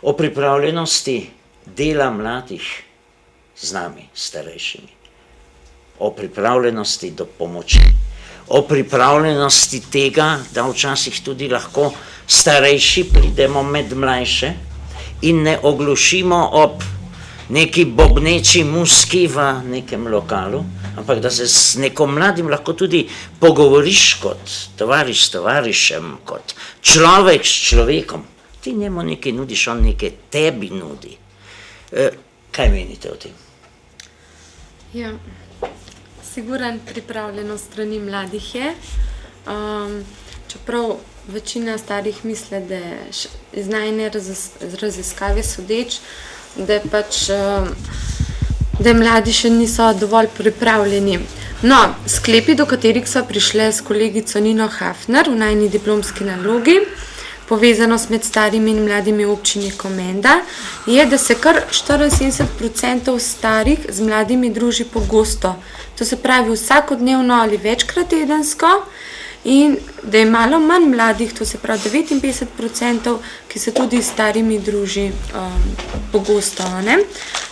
o pripravljenosti dela mladih z nami, starejšimi, o pripravljenosti do pomoči, o pripravljenosti tega, da včasih tudi lahko starejši pridemo med mlajše in ne oglušimo ob neki bobneči muski v nekem lokalu, ampak da se s nekom mladim lahko tudi pogovoriš kot tovariš s tovarišem, kot človek s človekom. Ti njemu nekaj nudiš, on nekaj tebi nudi. Kaj menite o tem? Ja, siguran pripravljenost strani mladih je, čeprav večina starih misle, da iz najne raziskave sodeč, da mladi še niso dovolj pripravljeni. No, sklepi, do katerih so prišle s kolegico Nino Hafner v najni diplomski nalogi, povezanost med starimi in mladimi v občini Komenda, je, da se kar 74% starih z mladimi druži pogosto. To se pravi vsakodnevno ali večkrat tedensko, in da je malo manj mladih, to se pravi 59%, ki se tudi s starimi druži pogosto.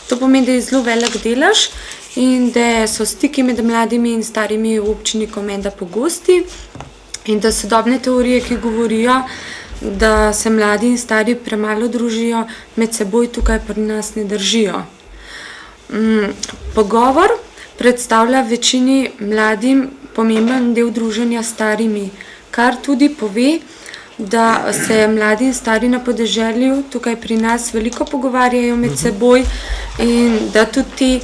To pomeni, da je zelo velik delež in da so stiki med mladimi in starimi v občini Komenda pogosti in da sodobne teorije, ki govorijo, da se mladi in stari premalo družijo med seboj, tukaj pri nas ne držijo. Pogovor predstavlja večini mladim pomemben del druženja s starimi, kar tudi pove, da se mladi in stari na podeželju tukaj pri nas veliko pogovarjajo med seboj in da tudi te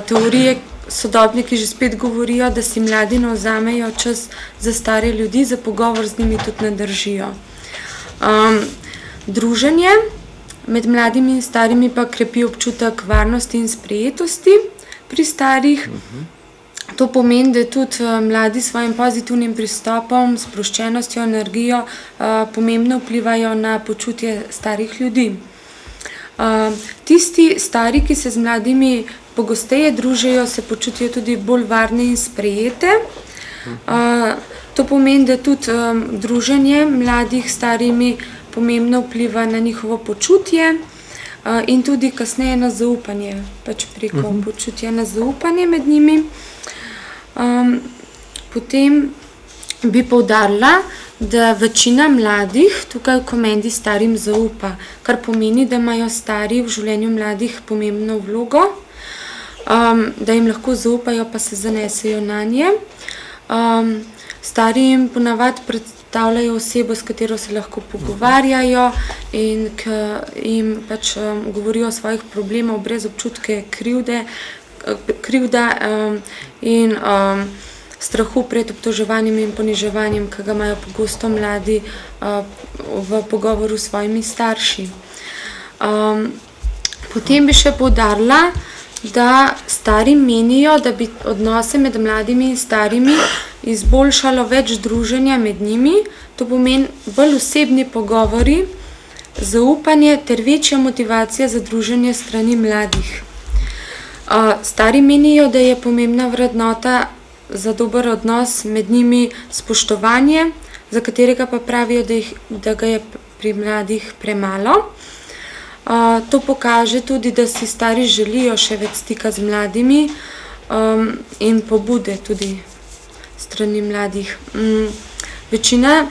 teorije sodobniki že spet govorijo, da si mladi ne vzamejo čas za stare ljudi, za pogovor z njimi tudi ne držijo. Druženje med mladimi in starimi pa krepi občutek varnosti in sprejetosti pri starih. To pomeni, da tudi mladi s svojim pozitivnim pristopom, sproščenostjo, energijo pomembno vplivajo na počutje starih ljudi. Tisti stari, ki se z mladimi pogosteje družijo, se počutijo tudi bolj varne in sprejete. To pomeni, da tudi druženje mladih s starimi pomembno vpliva na njihovo počutje in tudi kasneje na zaupanje, pač preko počutja na zaupanje med njimi. Potem bi poudarila, da večina mladih tukaj v komendi starim zaupa, kar pomeni, da imajo stari v življenju mladih pomembno vlogo, da jim lahko zaupajo, pa se zanesejo nanje. Stari jim ponavadi predstavljajo osebo, s katero se lahko pogovarjajo in jim pač govorijo o svojih problemov brez občutke krivda in strahu pred obtoževanjem in poniževanjem, ki ga imajo pogosto mladi v pogovoru s svojimi starši. Potem bi še poudarila, da stari menijo, da bi odnose med mladimi in starimi izboljšalo več druženja med njimi, to pomeni bolj osebni pogovori, zaupanje ter večja motivacija za druženje strani mladih. Stari menijo, da je pomembna vrednota za dober odnos med njimi spoštovanje, za katerega pa pravijo, da ga je pri mladih premalo. To pokaže tudi, da si stari želijo še več stika z mladimi in pobude tudi strani mladih. Večina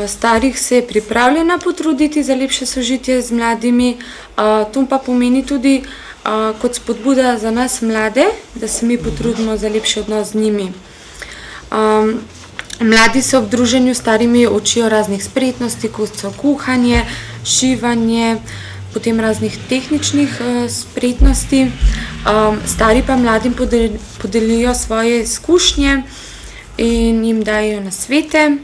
starih se je pripravljena potruditi za lepše sožitje z mladimi, to pa pomeni tudi kot spodbuda za nas mlade, da se mi potrudimo za lepši odnos z njimi. Mladi se ob druženju starimi učijo raznih spretnosti, kot so kuhanje, šivanje, potem raznih tehničnih spretnosti. Stari pa mladim podelijo svoje izkušnje in jim dajo nasvete.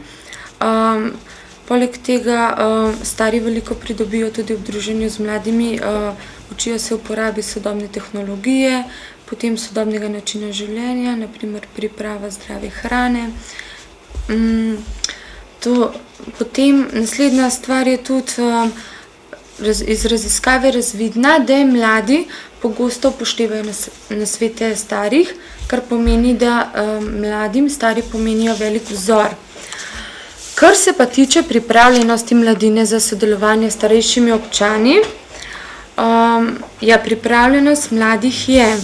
Poleg tega stari veliko pridobijo tudi ob druženju z mladimi, učijo se uporabi sodobne tehnologije, potem sodobnega načina življenja, naprimer priprava zdrave hrane. Potem naslednja stvar je tudi iz raziskave razvidna, da mladi pogosto upoštevajo nasvete starih, kar pomeni, da mladim stari pomenijo velik vzor. Kar se pa tiče pripravljenosti mladine za sodelovanje s starejšimi občani, pripravljenost mladih je,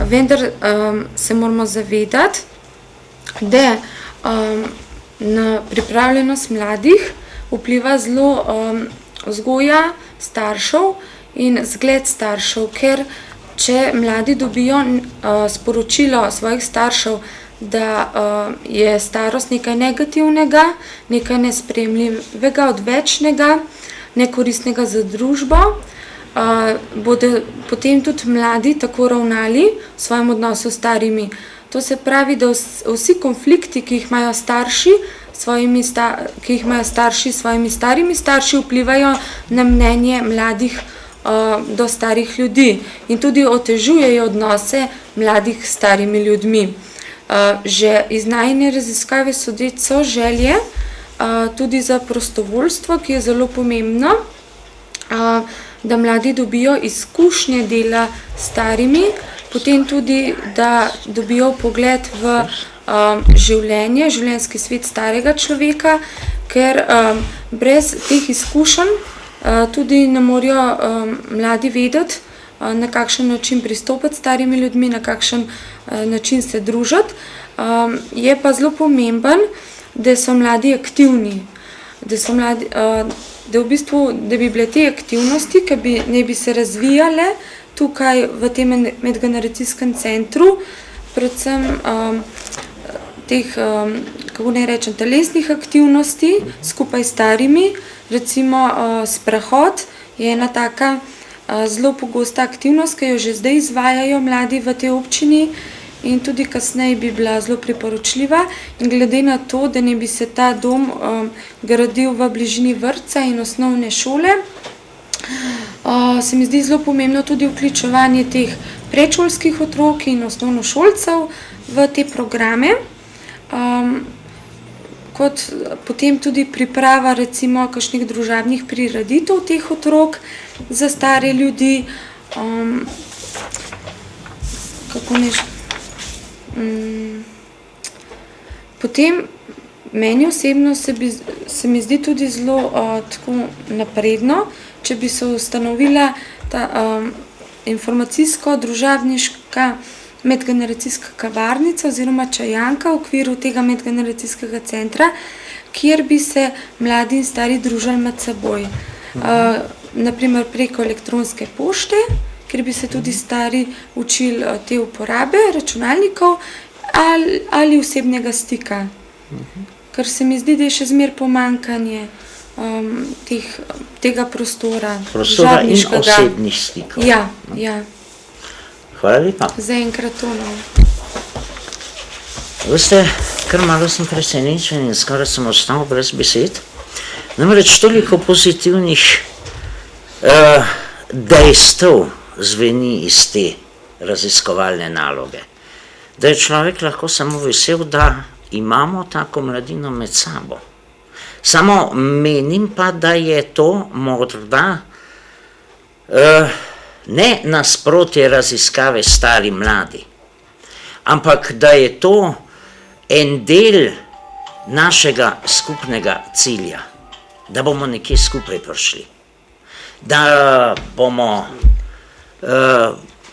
vendar se moramo zavedati, da na pripravljenost mladih vpliva zelo vzgoja staršev in zgled staršev, ker če mladi dobijo sporočilo svojih staršev, da je starost nekaj negativnega, nekaj nesprejemljivega, odvečnega, nekoristnega za družbo, bodo potem tudi mladi tako ravnali v svojem odnosu s starimi. To se pravi, da vsi konflikti, ki jih imajo starši s svojimi starimi starši, vplivajo na mnenje mladih do starih ljudi in tudi otežujejo odnose mladih s starimi ljudmi. Že iz najine raziskave sodeč so želje tudi za prostovoljstvo, ki je zelo pomembno, da mladi dobijo izkušnje dela s starimi, potem tudi, da dobijo pogled v življenjski svet starega človeka, ker brez teh izkušenj tudi ne morejo mladi vedeti, na kakšen način pristopati s starimi ljudmi, na kakšen način se družiti. Je pa zelo pomemben, da so mladi aktivni, da bi bile te aktivnosti, ki ne bi se razvijale tukaj v tem medgeneracijskem centru, predvsem teh, kako naj rečem, telesnih aktivnosti skupaj s starimi, recimo sprehod je ena taka zelo pogosta aktivnost, ki jo že zdaj izvajajo mladi v tej občini in tudi kasneje bi bila zelo priporočljiva. In glede na to, da ne bi se ta dom gradil v bližini vrtca in osnovne šole, se mi zdi zelo pomembno tudi vključevanje teh predšolskih otrok in osnovnošolcev v te programe, kot potem tudi priprava recimo kakšnih družabnih prireditev teh otrok za stare ljudi. Potem meni osebno se mi zdi tudi zelo tako napredno, če bi se ustanovila ta informacijsko-družabniška medgeneracijska kavarnica oziroma čajanka v okviru tega medgeneracijskega centra, kjer bi se mladi in stari družili med seboj. Naprimer preko elektronske pošte, kjer bi se tudi stari učili te uporabe računalnikov ali osebnega stika. Ker se mi zdi, da je še zmer pomanjkanje tega prostora. Prostora in osebnih stikov. Ja, ja. Hvala lepa. Zaenkrat to, no. Veste, kar malo sem presenečen in skoraj sem ostal brez besed. Namreč toliko pozitivnih dejstev zveni iz te raziskovalne naloge, da je človek lahko samo vesel, da imamo tako mladino med sabo. Samo menim pa, da je to morda ne nasprotje raziskave stari-mladi, ampak da je to en del našega skupnega cilja, da bomo nekje skupaj prišli, da bomo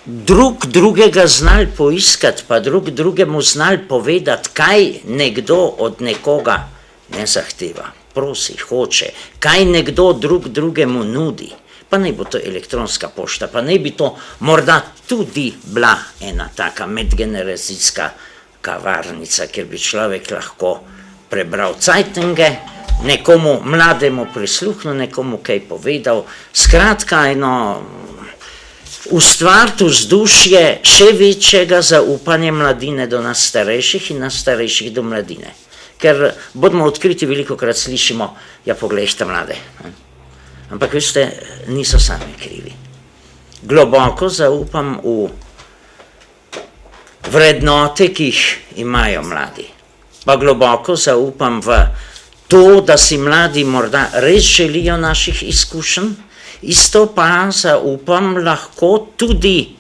drug drugega znali poiskati, pa drug drugemu znali povedati, kaj nekdo od nekoga ne zahteva, prosi, hoče, kaj nekdo drug drugemu nudi. Pa naj bo to elektronska pošta, pa naj bi to morda tudi bila ena taka medgeneracijska kavarnica, kjer bi človek lahko prebral cajtenge, nekomu mlademu prisluhnil, nekomu kaj povedal. Skratka, eno ustvariti vzdušje še večjega zaupanja mladine do nas starejših in nas starejših do mladine. Ker bodimo odkriti, velikokrat slišimo, ja, poglejte mlade. Ampak veste, niso sami krivi. Globoko zaupam v vrednote, ki jih imajo mladi. Pa globoko zaupam v to, da si mladi morda res želijo naših izkušenj, isto pa zaupam lahko tudi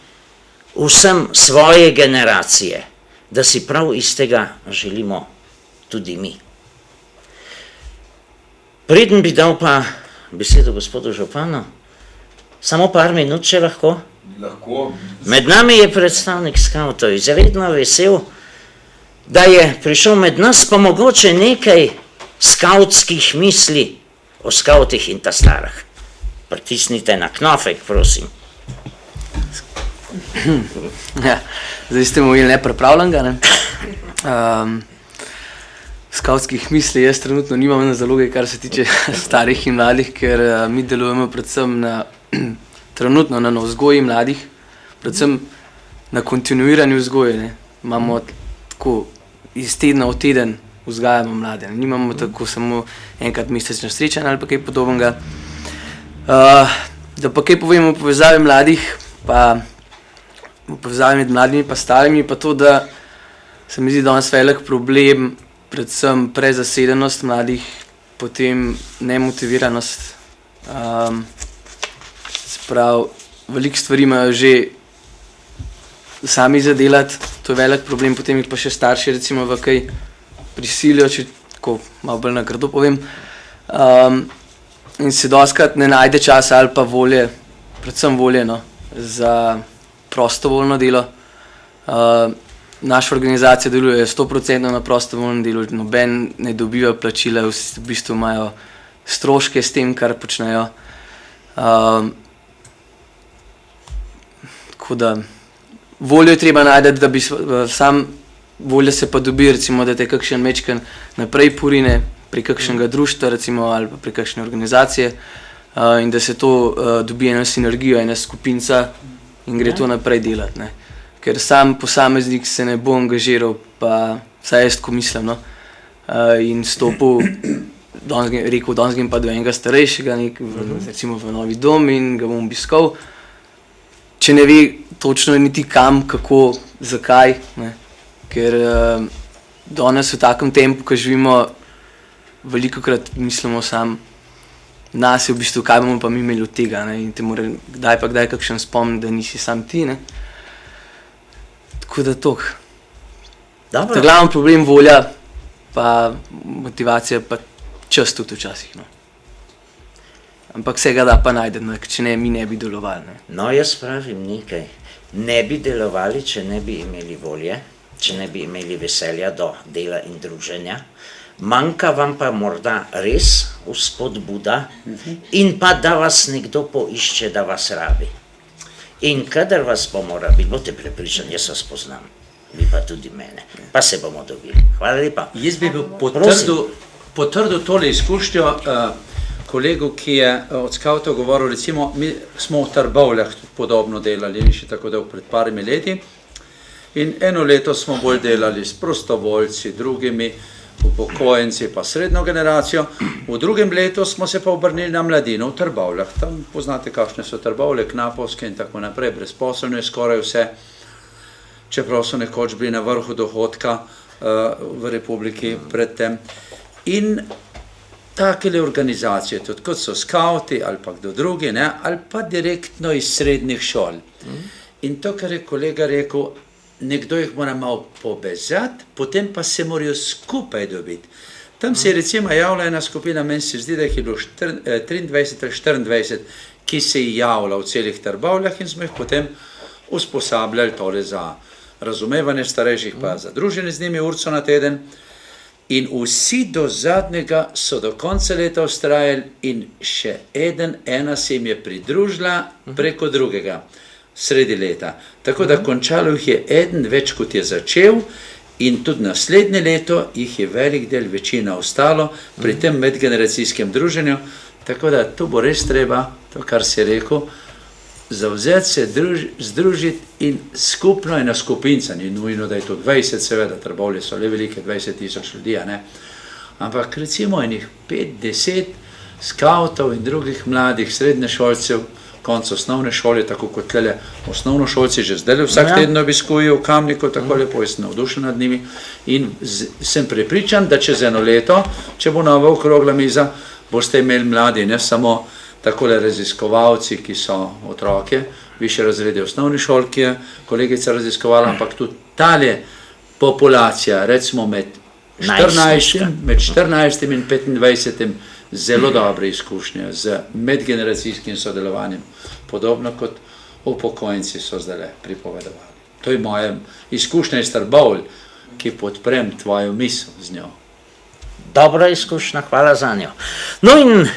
vsem svoje generacije, da si prav istega želimo tudi mi. Preden bi dal pa besedo gospodu županu, samo par minut, če lahko. Lahko. Med nami je predstavnik skavtov, izredno vesel, da je prišel med nas, pa mogoče nekaj skavtskih misli o skavtih in tastarah. Pritisnite na knofek, prosim. Ja, zdaj ste mu imeli nepripravljenega, ne? Skavtskih misli jaz trenutno nimam na zaloge, kar se tiče starih in mladih, ker mi delujemo predvsem trenutno na vzgoji mladih, predvsem na kontinuiranju vzgoje, ne. Imamo tako iz tedna v teden vzgajamo mlade, ne. Nimamo tako samo enkrat mesečno srečanje ali pa kaj podobnega. Da pa kaj povemo o povezavi mladih, pa o povezavi med mladimi pa starimi, pa to, da se mi zdi danes velik problem, predvsem prezasedenost mladih, potem nemotiviranost. Sprav, veliko stvari imajo že sami zadelati, to je velik problem, potem jih pa še starši recimo v kaj prisilijo, če tako malo bolj na grdo povem. In se dostikrat ne najde časa ali pa volje, predvsem volje, no, za prostovoljno delo. Naša organizacija deluje 100% na prostovoljnem delu, noben ne dobiva plačila, v bistvu imajo stroške s tem, kar počnejo. Tako da voljo je treba najti, da bi sam volja se pa dobi, recimo, da te kakšen mečken naprej porine pri kakšnega društva, recimo, ali pa pri kakšne organizacije, in da se to dobi ena sinergija, ena skupinca in gre to naprej delati, ne. Ker sam posameznik se ne bo angažiral, pa vsaj jaz tako mislim, no, in stopil, rekel, danes grem pa do enega starejšega, recimo v novi dom in ga bom obiskal, če ne ve točno niti kam, kako, zakaj, ne, ker danes v takem tempu, ko živimo, velikokrat mislimo sam nas, v bistvu, kaj bomo pa mi imeli od tega, ne, in te mora kdaj pa kdaj kakšen spomni, da nisi sam ti, ne. Tako da tok. Dobro. Glavni problem volja, pa motivacija, pa čas tudi včasih, no. Ampak vsega da pa najde, no, če ne, mi ne bi delovali, ne. No, jaz pravim nekaj. Ne bi delovali, če ne bi imeli volje, če ne bi imeli veselja do dela in druženja. manjka vam pa morda res vzpodbuda in pa da vas nekdo poišče, da vas rabi. In kadar vas bomo rabili, boste prepričani, jaz vas poznam, vi pa tudi mene, pa se bomo dobili. Hvala lepa. Jaz bi bil potrdil tole izkušnjo kolegu, ki je od skavtov govoril, recimo, mi smo v Trbovljah podobno delali, in še tako da pred parimi leti. In eno leto smo bolj delali s prostovoljci, drugimi upokojenci, pa srednjo generacijo. V drugem letu smo se pa obrnili na mladino v Trbovljah. Tam poznate, kakšne so Trbovlje, Knapovske in tako naprej, brezposelno je skoraj vse, čeprav so nekoč bili na vrhu dohodka v republiki predtem. In takele organizacije, tudi kot so skauti ali pa kdo drugi, ne, ali pa direktno iz srednjih šol. In to, kar je kolega rekel, nekdo jih mora malo povezati, potem pa se morajo skupaj dobiti. Tam se je recimo javila ena skupina, meni se zdi, da jih je bilo 23 ali 24, ki se je javila v celih Trbovljah in smo jih potem usposabljali tole za razumevanje starejših, pa za druženje z njimi urco na teden. In vsi do zadnjega so do konca leta ustrajali in še ena se jim je pridružila preko drugega sredi leta. Tako da končalo jih je eden več, kot je začel, in tudi naslednje leto jih je velik del, večina ostalo pri tem medgeneracijskem druženju. Tako da to bo res treba, to kar si rekel, zavzeti se, združiti in skupno ena skupinca, ni nujno, da je to 20, seveda, Trbovlje so le velike, 20,000 ljudi, ne? Ampak recimo enih 5-10 skavtov in drugih mladih srednješolcev, konc osnovne šole, tako kot tele osnovnošolci že zdaj vsak teden obiskujejo v Kamniku, tako lepo, jaz sem navdušen nad njimi in sem prepričan, da čez eno leto, če bo nova okrogla miza, boste imeli mladi, ne samo takole raziskovalci, ki so otroke, više razrede osnovni šol, ki je kolegica raziskovala, ampak tudi tale populacija, recimo med 14. in 25. zelo dobre izkušnje z medgeneracijskim sodelovanjem, podobno kot upokojenci so zdaj pripovedovali. To je moja izkušnja iz Trbovlj, ki podprem tvojo misel z njo. Dobra izkušnja, hvala za njo. No in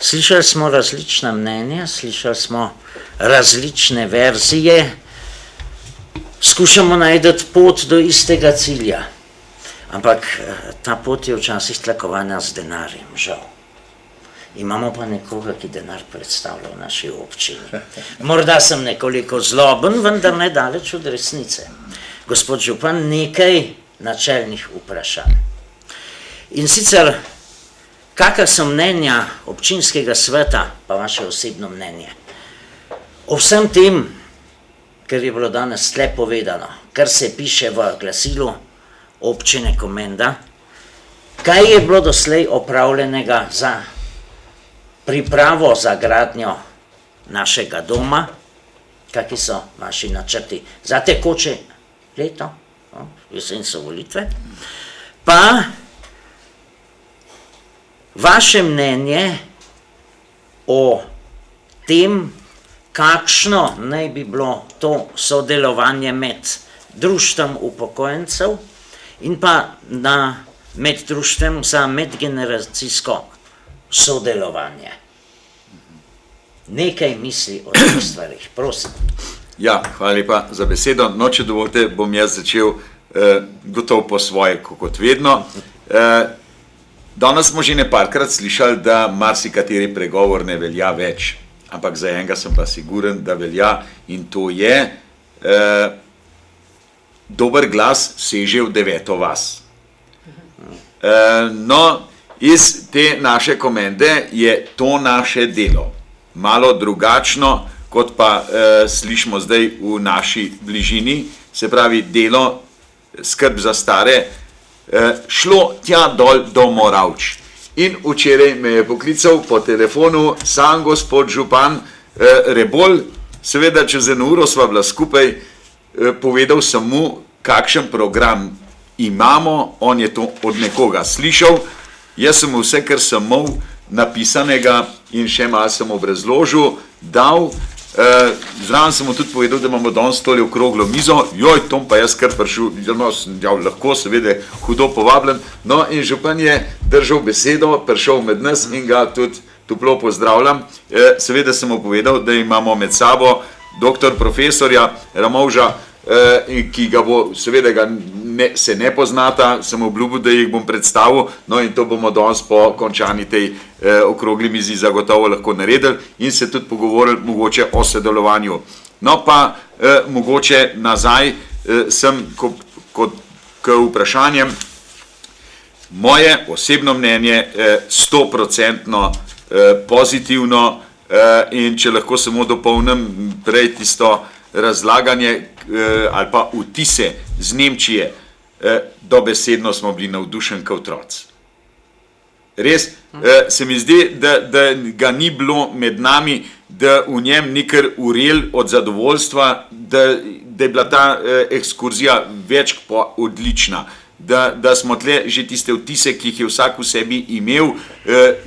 slišali smo različna mnenja, slišali smo različne verzije, skušamo najti pot do istega cilja, ampak ta pot je včasih tlakovana z denarjem, žal. Imamo pa nekoga, ki denar predstavlja v naši občini. Morda sem nekoliko zloben, vendar ne daleč od resnice. Gospod župan, nekaj načelnih vprašanj. In sicer, kakšna so mnenja občinskega sveta, pa vaše osebno mnenje, o vsem tem, kar je bilo danes tle povedano, kar se piše v glasilu občine Komenda, kaj je bilo doslej opravljenega za pripravo za gradnjo našega doma, kakšni so vaši načrti za tekoče leto, jesen so volitve, pa vaše mnenje o tem, kakšno naj bi bilo to sodelovanje med društvom upokojencev in pa med društvom za medgeneracijsko sodelovanje. Nekaj misli o teh stvarih, prosim. Ja, hvala lepa za besedo. No, če dovolite, bom jaz začel gotovo po svoje, kot vedno. Danes smo že neparkrat slišali, da marsikateri pregovor ne velja več, ampak za enega sem pa siguren, da velja, in to je dober glas seže v 9. vas. No, iz te naše Komende je to naše delo malo drugačno, kot pa slišimo zdaj v naši bližini, se pravi delo, skrb za stare, šlo tja dol do Moravč. In včeraj me je poklical po telefonu sam gospod župan Rebolj, seveda čez 1 uro sva bila skupaj, povedal sem mu, kakšen program imamo, on je to od nekoga slišal, jaz sem mu vse, kar sem imel napisanega in še malo sem obrazložil, dal, Zraven sem mu tudi povedal, da imamo danes tole okroglo mizo, joj, Tom pa jaz kar prišel, lahko seveda hudo povabljen, no in župan je držal besedo, prišel med nas in ga tudi toplo pozdravljam. Seveda sem mu povedal, da imamo med sabo doktor profesorja Ramovža, ki ga bo, seveda se ne poznata, sem obljubil, da jih bom predstavil, no in to bomo danes po končani tej okrogli mizi zagotovo lahko naredili in se tudi pogovorili mogoče o sodelovanju. No pa mogoče nazaj sem k vprašanjem. Moje osebno mnenje 100% pozitivno in če lahko samo dopolnim prej tisto razlaganje ali pa vtise z Nemčije, dobesedno smo bili navdušeni kot otroci. Res, se mi zdi, da ga ni bilo med nami, da v njem ni kar urel od zadovoljstva, da je bila ta ekskurzija več pa odlična. Da smo tle že tiste vtise, ki jih je vsak v sebi imel,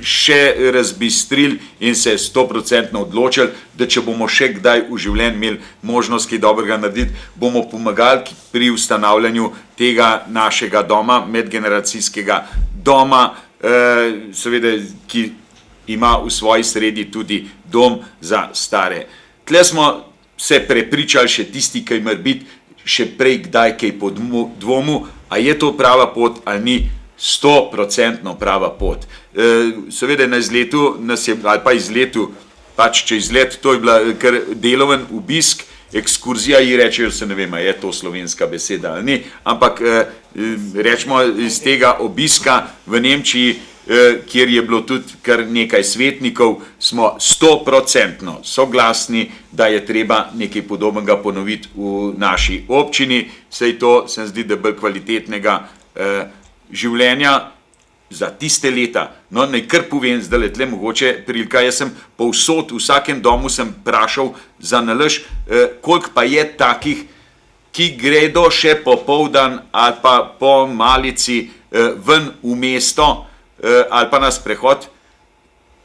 še razbistrili in se 100% odločili, da če bomo še kdaj v življenju imeli možnost kaj dobrega narediti, bomo pomagali pri ustanavljanju tega našega doma, medgeneracijskega doma, seveda, ki ima v svoji sredi tudi dom za stare. Tle smo se prepričali še tisti, ki mora biti še prej kdaj kaj po dvomu, a je to prava pot ali ni, 100% prava pot. Seveda na izletu, ali pa izletu, pač če izlet, to je bila kar deloven obisk, ekskurzija ji rečejo, se ne vem, je to slovenska beseda ali ni, ampak rečemo iz tega obiska v Nemčiji, kjer je bilo tudi kar nekaj svetnikov, smo 100% soglasni, da je treba nekaj podobnega ponoviti v naši občini, saj to se zdi, da bolj kvalitetnega življenja za tiste leta. No, naj kar povem, zdaj letle mogoče prilika, jaz sem povsod, v vsakem domu sem prašal za nalaž, koliko pa je takih, ki gredo še popoldan ali pa po malici ven v mesto, ali pa na sprehod,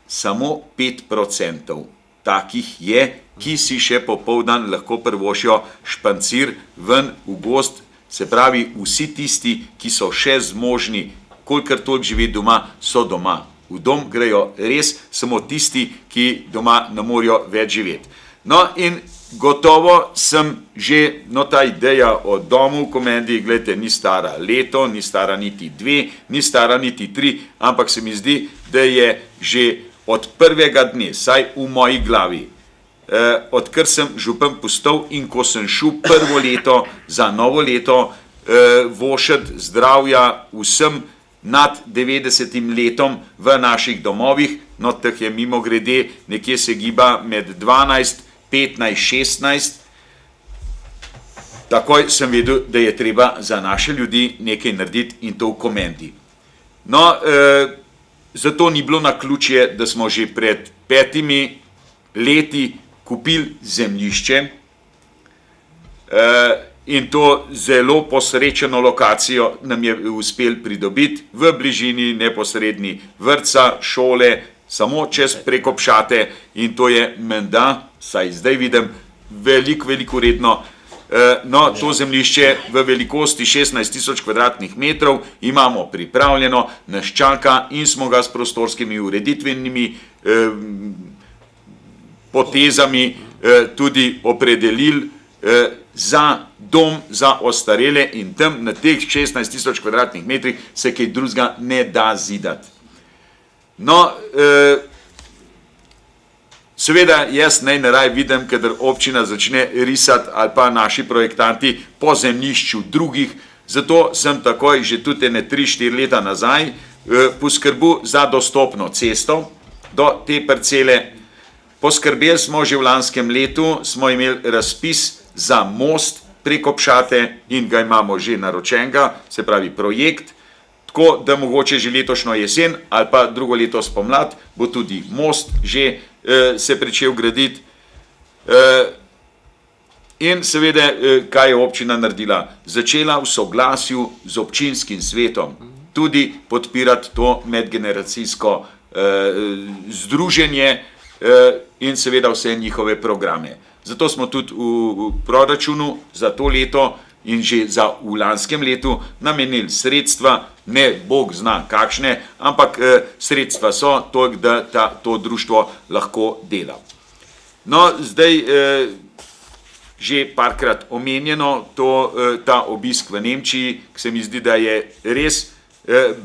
samo 5% takih je, ki si še popoldan lahko prvošijo špancir ven v gost, se pravi vsi tisti, ki so še zmožni, kolikor toliko živeti doma, so doma. V dom grejo res samo tisti, ki doma ne morejo več živeti. No in gotovo sem že, no ta ideja o domu v Komendi, gledajte, ni stara leto, ni stara niti 2, ni stara niti 3, ampak se mi zdi, da je že od prvega dne, saj v moji glavi, odkar sem župan postal in ko sem šel prvo leto za novo leto vošet zdravja vsem nad 90 letom v naših domovih, no teh je mimo grede, nekje se giba med 12, 15, 16, takoj sem vedel, da je treba za naše ljudi nekaj narediti in to v Komendi. No, zato ni bilo naključje, da smo že pred 5 leti kupili zemljišče in to zelo posrečeno lokacijo nam je uspel pridobiti v bližini neposredni vrtca, šole, samo čez preko Pšate in to je menda, saj zdaj vidim, veliko vredno. No, to zemljišče v velikosti 16.000 kvadratnih metrov imamo pripravljeno, nas čaka in smo ga s prostorskimi ureditvenimi potezami tudi opredelili za dom za ostarele in tam na teh 16.000 kvadratnih metrih se kaj drugega ne da zidati. No, seveda jaz najraj vidim, kadar občina začne risati ali pa naši projektanti po zemljišču drugih, zato sem takoj že tudi 3-4 leta nazaj poskrbel za dostopno cesto do te parcele. Poskrbeli smo že v lanskem letu, smo imeli razpis za most preko Pšate in ga imamo že naročenega, se pravi projekt, tako da mogoče že letošnjo jesen ali pa drugo leto spomlad bo tudi most že se pričel graditi. In seveda, kaj je občina naredila? Začela v soglasju z občinskim svetom tudi podpirati to medgeneracijsko združenje in seveda vse njihove programe. Zato smo tudi v proračunu za to leto in že v lanskem letu namenili sredstva, ne Bog zna kakšne, ampak sredstva so toliko, da to društvo lahko dela. No, zdaj že parkrat omenjeno, ta obisk v Nemčiji, ki se mi zdi, da je res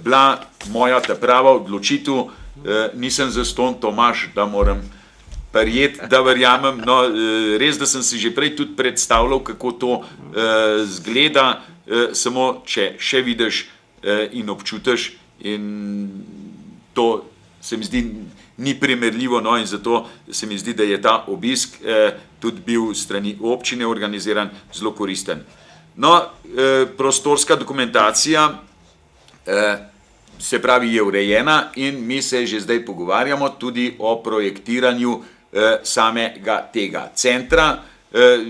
bila moja ta prava odločitev, nisem zastonj Tomaž, da moram prijeti, da verjamem, no, res, da sem si že prej tudi predstavljal, kako to zgleda, samo če še vidiš in občutiš, in to se mi zdi ni primerljivo, no, in zato se mi zdi, da je ta obisk tudi bil strani občine organiziran zelo koristen. No, prostorska dokumentacija se pravi je urejena in mi se že zdaj pogovarjamo tudi o projektiranju samega tega centra,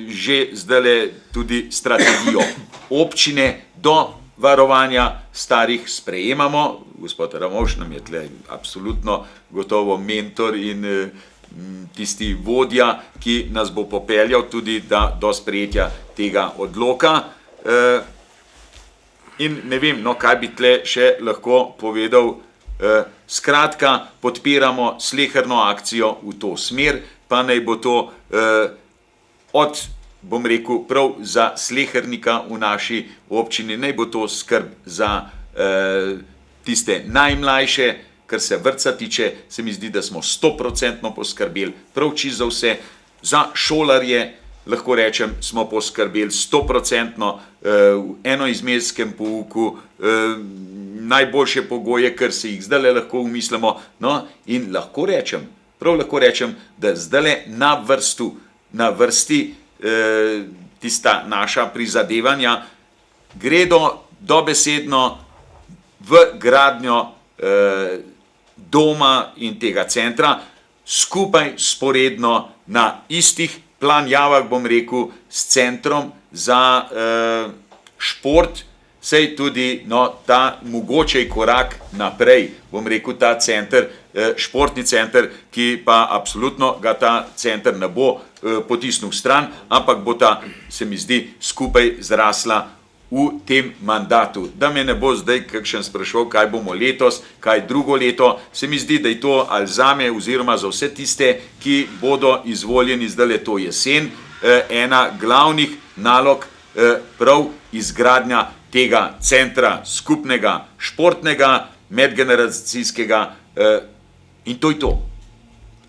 že zdaj tudi strategijo občine do varovanja starih sprejemamo. Gospod Ramovš nam je tle absolutno gotovo mentor in tisti vodja, ki nas bo popeljal tudi do sprejetja tega odloka. In ne vem, no, kaj bi tle še lahko povedal. Skratka, podpiramo sleherno akcijo v to smer, pa naj bo to bom rekel, prav za slehernika v naši občini, naj bo to skrb za tiste najmlajše, kar se vrtca tiče, se mi zdi, da smo 100% poskrbeli prav čisto za vse, za šolarje, lahko rečem, smo poskrbeli 100% v enoizmenskem pouku, najboljše pogoje, kar se jih zdaj lahko umislimo, no, in lahko rečem, da zdaj na vrsti tista naša prizadevanja gredo dobesedno v gradnjo doma in tega centra, skupaj sporedno na istih planjavah, bom rekel, s centrom za šport, sej tudi ta mogočej korak naprej, bom rekel, ta center, športni center, ki pa absolutno ga ta center ne bo potisnil stran, ampak bo ta, se mi zdi, skupaj zrasla v tem mandatu. Da me ne bo zdaj kakšen spraševal, kaj bomo letos, kaj drugo leto, se mi zdi, da je to ali zame oziroma za vse tiste, ki bodo izvoljeni zdaj to jesen, ena glavnih nalog prav izgradnja tega centra skupnega, športnega, medgeneracijskega in to je to.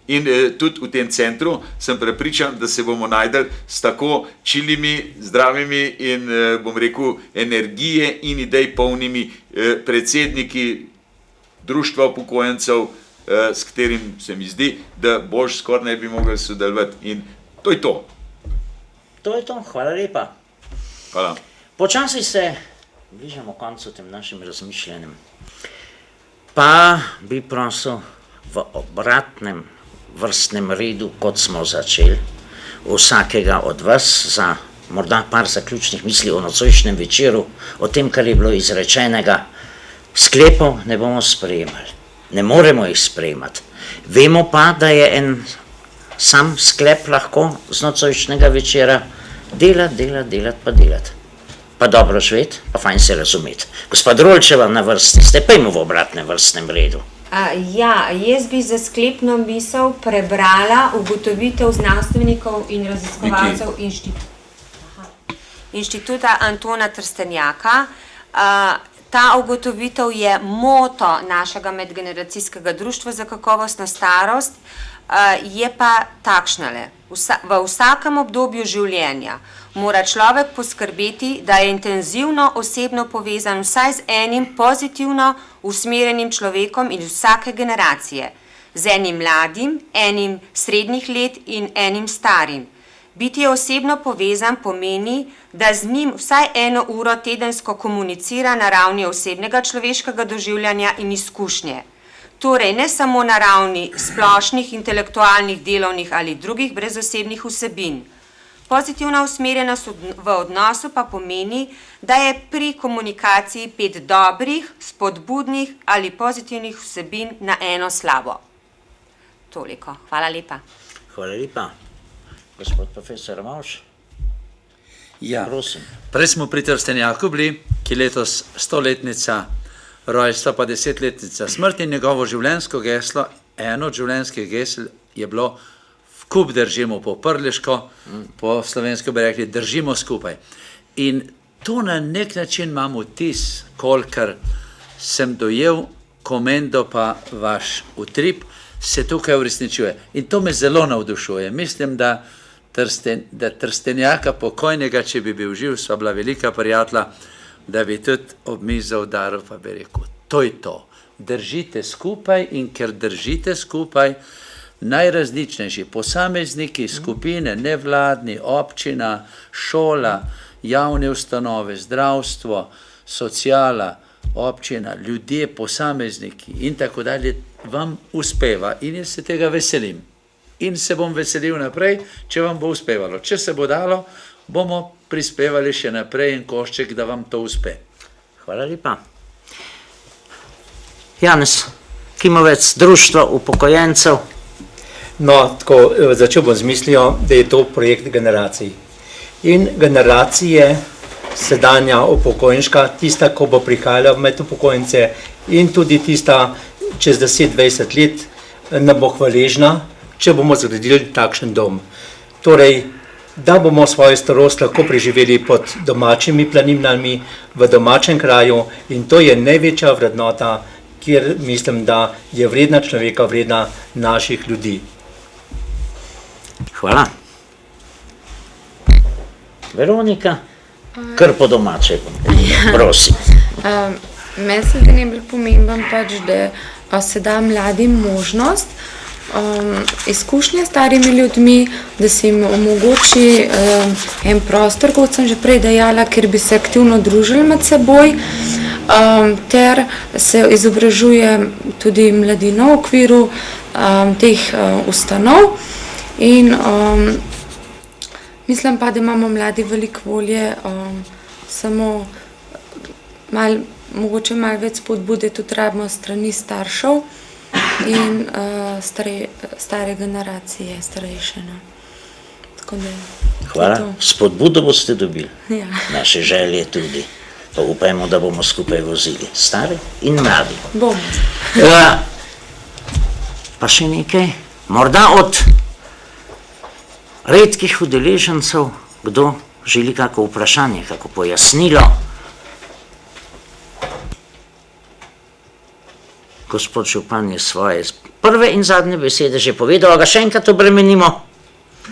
In tudi v tem centru sem prepričan, da se bomo najdeli s tako čilimi, zdravimi in, bom rekel, energije in idej polnimi predsedniki društva upokojencev, s katerim se mi zdi, da boš skoraj ne bi mogli sodelovati. In to je to. To je to, hvala lepa. Hvala. Počasi se bližamo koncu tem našim razmišljanjem. Pa bi prosil v obratnem vrstnem redu, kot smo začeli, vsakega od vas za morda par zaključnih misli o nocojšnjem večeru, o tem, kar je bilo izrečenega. Sklepov ne bomo sprejemali, ne moremo jih sprejemati. Vemo pa, da je en sam sklep lahko z nocojšnjega večera delati. Pa dobro živeti, pa fajn se razumeti. Gospod Rolčeva na vrsti, ste pa v obratnem vrstnem redu. Ja, jaz bi za sklepno misel prebrala ugotovitev znanstvenikov in raziskovalcev Inštituta Antona Trstenjaka. Ta ugotovitev je moto našega medgeneracijskega društva za kakovostno starost, je pa takšnale. V vsakem obdobju življenja mora človek poskrbeti, da je intenzivno osebno povezan vsaj z enim pozitivno usmerjenim človekom iz vsake generacije, z enim mladim, enim srednjih let in enim starim. Biti osebno povezan pomeni, da z njim vsaj 1 uro tedensko komunicira na ravni osebnega človeškega doživljanja in izkušnje. Torej, ne samo na ravni splošnih, intelektualnih, delovnih ali drugih brezosebnih vsebin. Pozitivna usmerjenost v odnosu pa pomeni, da je pri komunikaciji 5 dobrih, spodbudnih ali pozitivnih vsebin na eno slabo. Toliko. Hvala lepa. Hvala lepa. Gospod profesor Mavš, Ja. prosim. Prej smo pri Trstenjaku bili, ki letos 100-letnica rojstva, pa 10-letnica smrti, in njegovo življenjsko geslo, eno od življenjskih gesel je bilo v kup držimo po prleško, po slovensko bi rekli držimo skupaj. In to na nek način imam vtis, kolikor sem dojel komendo pa vaš utrip, se tukaj uresničuje. In to me zelo navdušuje. Mislim, da Trstenjaka pokojnega, če bi bil živ, sva bila velika prijatelja, da bi tudi ob mizo udaril, pa bi rekel, to je to. Držite skupaj, in ker držite skupaj, najrazličnejši posamezniki, skupine, nevladni, občina, šola, javne ustanove, zdravstvo, sociala, občina, ljudje, posamezniki in tako dalje, vam uspeva in jaz se tega veselim. In se bom veselil naprej, če vam bo uspevalo. Če se bo dalo, bomo prispevali še naprej en košček, da vam to uspe. Hvala lepa. Janez Kimovec, Društvo upokojencev. No, tako, začel bom z mislijo, da je to projekt generacij. In generacije, sedanja upokojenska, tista, ko bo prihajala med upokojence, in tudi tista čez 10-20 let, nam bo hvaležna, če bomo zgradili takšen dom. Torej, da bomo svojo starost lahko preživeli pod domačimi planinami, v domačem kraju, in to je največja vrednota, kjer mislim, da je vredna človeka, vredna naših ljudi. Hvala. Veronika, kar po domače, prosim. Meni se zdi najbolj pomemben pač, da se da mladim možnost, izkušnje s starimi ljudmi, da se jim omogoči en prostor, kot sem že prej dejala, kjer bi se aktivno družili med seboj, ter se izobražuje tudi mladino v okviru teh ustanov. In mislim pa, da imamo mladi veliko volje, samo mogoče malo več spodbude tudi rabimo strani staršev in stare generacije, starejše. Tako da, Hvala. to. Spodbudo boste dobili. Ja. Naše želje tudi. Pa upajmo, da bomo skupaj vozili. Stari in mladi. Bomo. Pa še nekaj. Morda od redkih udeležencev, kdo želi kako vprašanje, kako pojasnilo. Gospod župan je svoje prve in zadnje besede že povedal, a ga še enkrat obremenimo.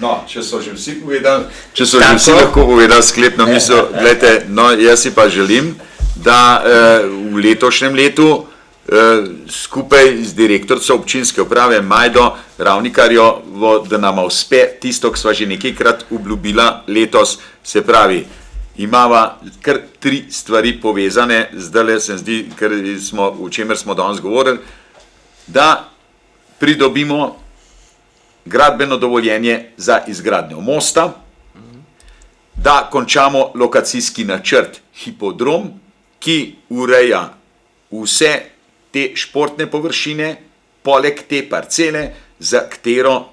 No, če so že vsi povedali, če so že vsi lahko povedali sklepno misel, gledajte, no, jaz si pa želim, da v letošnjem letu skupaj z direktorico občinske uprave Majdo Ravnikarjo, da nama uspe tisto, ki sva že nekajkrat obljubila letos, se pravi, imava kar 3 stvari povezane, zdaj se zdi, o čemer smo danes govorili, da pridobimo gradbeno dovoljenje za izgradnjo mosta, da končamo lokacijski načrt hipodrom, ki ureja vse te športne površine, poleg te parcele, za katero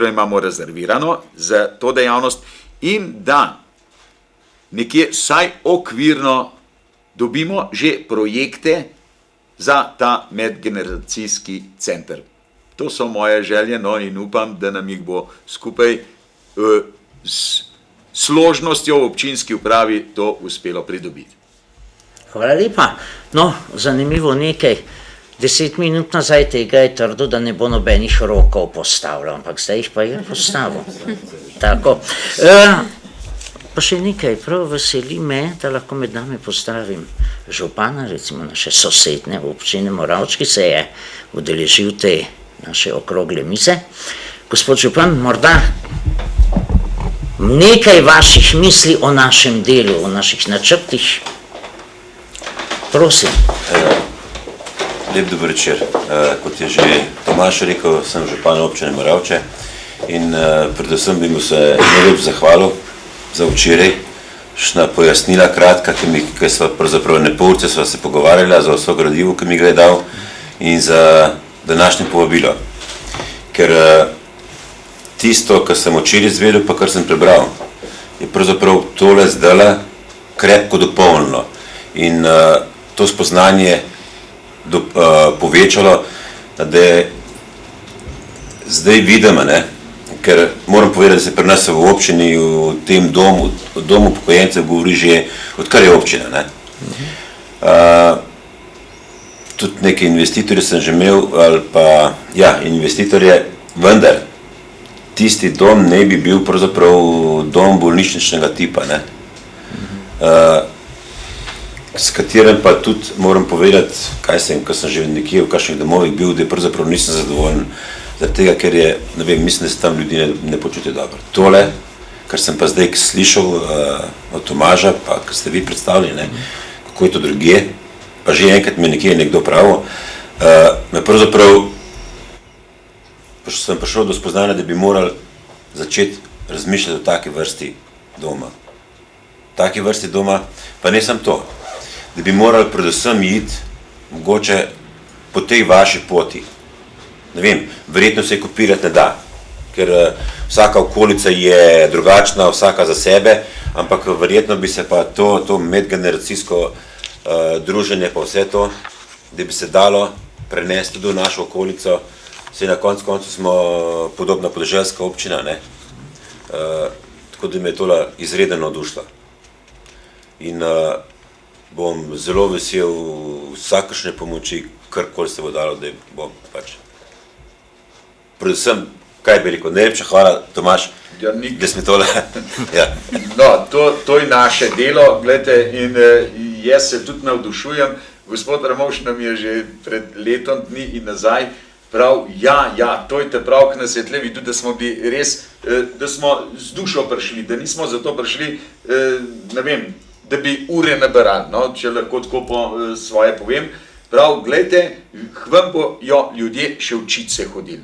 imamo rezervirano za to dejavnost, in da nekje vsaj okvirno dobimo že projekte za ta medgeneracijski center. To so moje želje, no, in upam, da nam jih bo skupaj s složnostjo v občinski upravi to uspelo pridobiti. Hvala lepa. No, zanimivo nekaj. 10 minut nazaj tega je trdil, da ne bo nobenih rokov postavljal, ampak zdaj jih pa je postavil. Tako. Pa še nekaj, prav veseli me, da lahko med nami pozdravim župana, recimo naše sosednje občine Moravč, ki se je udeležil te naše okrogle mize. Gospod župan, morda nekaj vaših misli o našem delu, o naših načrtih. Prosim. Lep dober večer. Kot je že Tomaž rekel, sem župan občine Moravče in predvsem bi mu se najlep zahvalil za včeraj, šna pojasnila kratka, ki sva pravzaprav ne pol urce sva se pogovarjala, za vso gradivo, ki mi ga je dal, in za današnje povabilo. ker tisto, kar sem včeraj izvedel, pa kar sem prebral, je pravzaprav tole zdajle krepko dopolnilo in to spoznanje povečalo, da je zdaj vidim, ker moram povedati, da se pri nas v občini, v tem domu, v domu upokojencev govori že, odkar je občina. Tudi neke investitorje sem že imel, ali pa, ja, investitorje, vendar tisti dom ne bi bil pravzaprav dom bolnišničnega tipa, s katerim pa tudi moram povedati, ko sem že nekje v kakšnih domovih bil, da pravzaprav nisem zadovoljen, zaradi tega, ker je, ne vem, mislim, da se tam ljudi ne počutijo dobro. Tole, kar sem pa zdaj slišal od Tomaža, pa kar ste vi predstavili, kako je to drugje, pa že enkrat mi nekje nekdo pravil, me pravzaprav sem prišel do spoznanja, da bi morali začeti razmišljati o taki vrsti doma. Taki vrsti doma, pa ne samo to, da bi morali predvsem iti mogoče po tej vaši poti. Ne vem, verjetno se kopirati ne da, ker vsaka okolica je drugačna, vsaka za sebe, ampak verjetno bi se pa to medgeneracijsko druženje pa vse to, da bi se dalo prenesti tudi v našo okolico. Saj na koncu smo podobna podeželska občina, tako da me je tola izredno navdušila. In bom zelo vesel vsakršne pomoči, karkoli se bo dalo, da bom pač. Predvsem, kaj bi rekel, najlepša hvala, Tomaž, da smo tole. No, to je naše delo, gledajte, in jaz se tudi navdušujem. Gospod Ramovš nam je že pred letom dni in nazaj prav, to je te prav, k nas je tle videl, da smo bili res, da smo z dušo prišli, da nismo zato prišli, ne vem, da bi ure nabrali, če lahko tako po svoje povem. Prav, gledajte, vam bojo ljudje še učiti se hodili.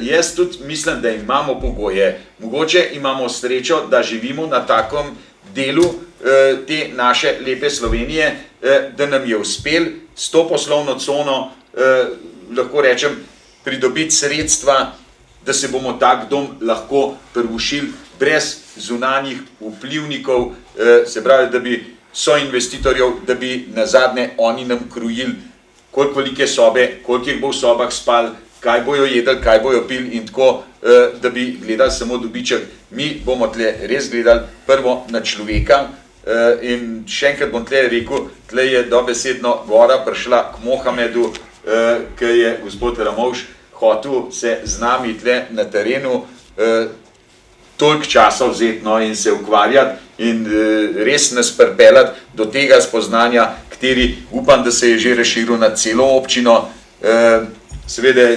Jaz tudi mislim, da imamo pogoje, mogoče imamo srečo, da živimo na takom delu te naše lepe Slovenije, da nam je uspel s to poslovno cono, lahko rečem, pridobiti sredstva, da se bomo tak dom lahko privoščili brez zunanjih vplivnikov, se pravi, da bi soinvestitorjev, da bi nazadnje oni nam krojili, koliko velike sobe, koliko jih bo v sobah spal, kaj bojo jedli, kaj bojo pili in tako, da bi gledali samo dobiček. Mi bomo tle res gledali prvo na človeka in še enkrat bom tle rekel, tle je dobesedno gora prišla k Mohamedu, ki je gospod Ramovš hotel se z nami tle na terenu toliko časa vzeti in se ukvarjati in res nas pripeljati do tega spoznanja, kateri upam, da se je že razširil na celo občino. Seveda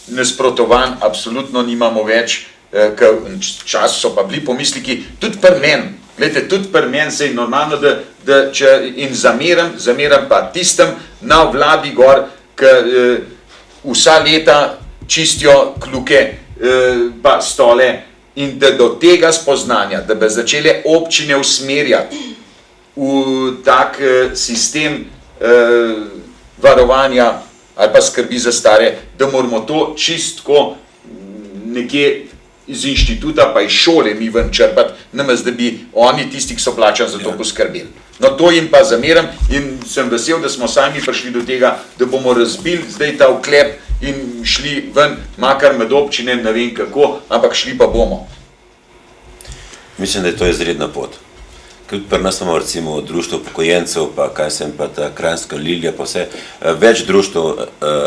nasprotovanj absolutno nimamo več, ker čas so pa bili pomisliki, tudi pri meni, gledajte, tudi pri meni se je normalno, da če in zameram pa tistem na vladi gor, ki vsa leta čistijo kljuke pa stole in da do tega spoznanja, da bi začele občine usmerjati v tak sistem varovanja ali pa skrbi za stare, da moramo to čistko nekje iz inštituta pa iz šole mi ven črpati, namest da bi oni tisti, ki so plačani za to poskrbeli. No to jim pa zameram in sem vesel, da smo sami prišli do tega, da bomo razbili zdaj ta uklep in šli ven, makar med občine, ne vem kako, ampak šli pa bomo. Mislim, da je to izredna pot. Tudi pri nas imamo recimo društvo upokojencev, pa kaj sem pa ta Kranjska Lilija, pa vse, več društv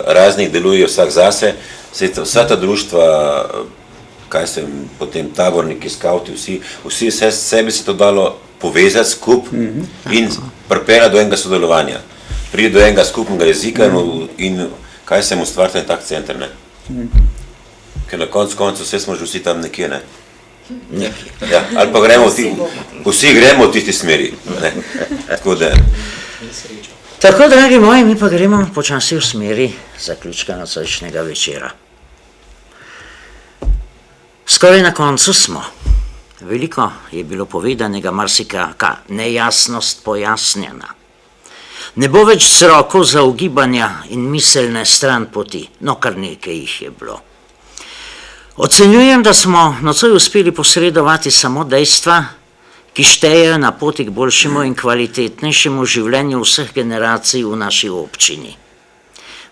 raznih delujejo vsak zase, vsa ta društva, kaj sem potem taborniki, skauti, vsi sebi se to dalo povezati skup in pripelja do enega sodelovanja. Pride do enega skupnega jezika in kaj sem ustvariti en tak center, ne? Ker na koncu vse smo že vsi tam nekje, ne? Ja, ali pa gremo vsi gremo v tisti smeri, ne? Tako, dragi moji, mi pa gremo počasi v smeri zaključka nocojšnjega večera. Skoraj na koncu smo. Veliko je bilo povedanega, marsikaka nejasnost pojasnjena. Ne bo več srokov za ugibanja in miselne stran poti, no kar nekaj jih je bilo. Ocenjujem, da smo nocoj uspeli posredovati samo dejstva, ki štejejo na poti k boljšemu in kvalitetnejšemu življenju vseh generacij v naši občini.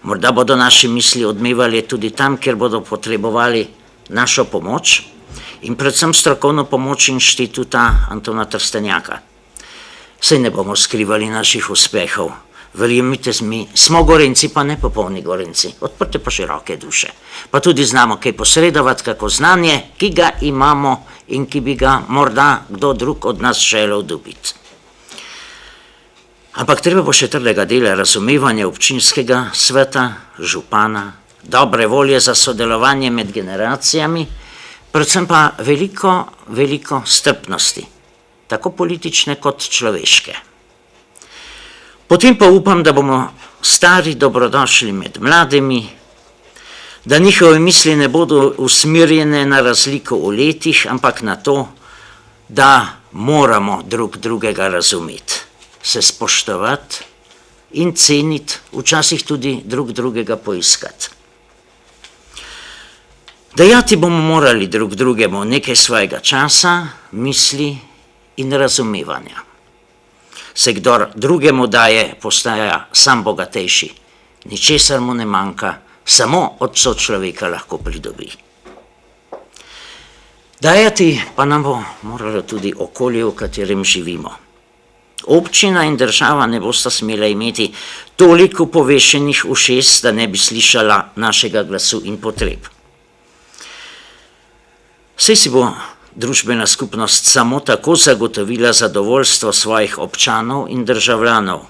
Morda bodo naši misli odmevali tudi tam, kjer bodo potrebovali našo pomoč in predvsem strokovno pomoč Inštituta Antona Trstenjaka. Saj ne bomo skrivali naših uspehov. Verjemite mi, smo Gorenci, pa ne popolni Gorenci, odprte pa široke duše. Pa tudi znamo kaj posredovati, kako znanje, ki ga imamo in ki bi ga morda kdo drug od nas želel dobiti. Ampak treba bo še trdega dela, razumevanja občinskega sveta, župana, dobre volje za sodelovanje med generacijami, predvsem pa veliko strpnosti, tako politične kot človeške. Potem pa upam, da bomo stari dobrodošli med mladimi, da njihove misli ne bodo usmerjene na razliko v letih, ampak na to, da moramo drug drugega razumeti, se spoštovati in ceniti, včasih tudi drug drugega poiskati. Dajati bomo morali drug drugemu nekaj svojega časa, misli in razumevanja. Se kdor drugemu daje, postaja sam bogatejši, ničesar mu ne manjka, samo od sočloveka lahko pridobi. Dajati pa nam bo moralo tudi okolje, v katerem živimo. Občina in država ne bosta smela imeti toliko povešenih ušes, da ne bi slišala našega glasu in potreb. Saj si bo družbena skupnost samo tako zagotovila zadovoljstvo svojih občanov in državljanov.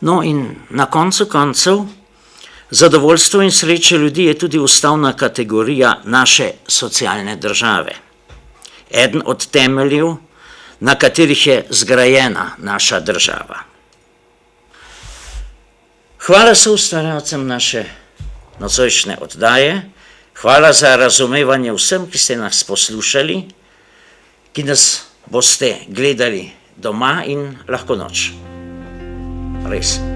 No in na koncu koncev, zadovoljstvo in sreča ljudi je tudi ustavna kategorija naše socialne države. Eden od temeljev, na katerih je zgrajena naša država. Hvala soustvarjalcem naše nocojšnje oddaje, hvala za razumevanje vsem, ki ste nas poslušali, ki nas boste gledali doma in lahko noč. Res.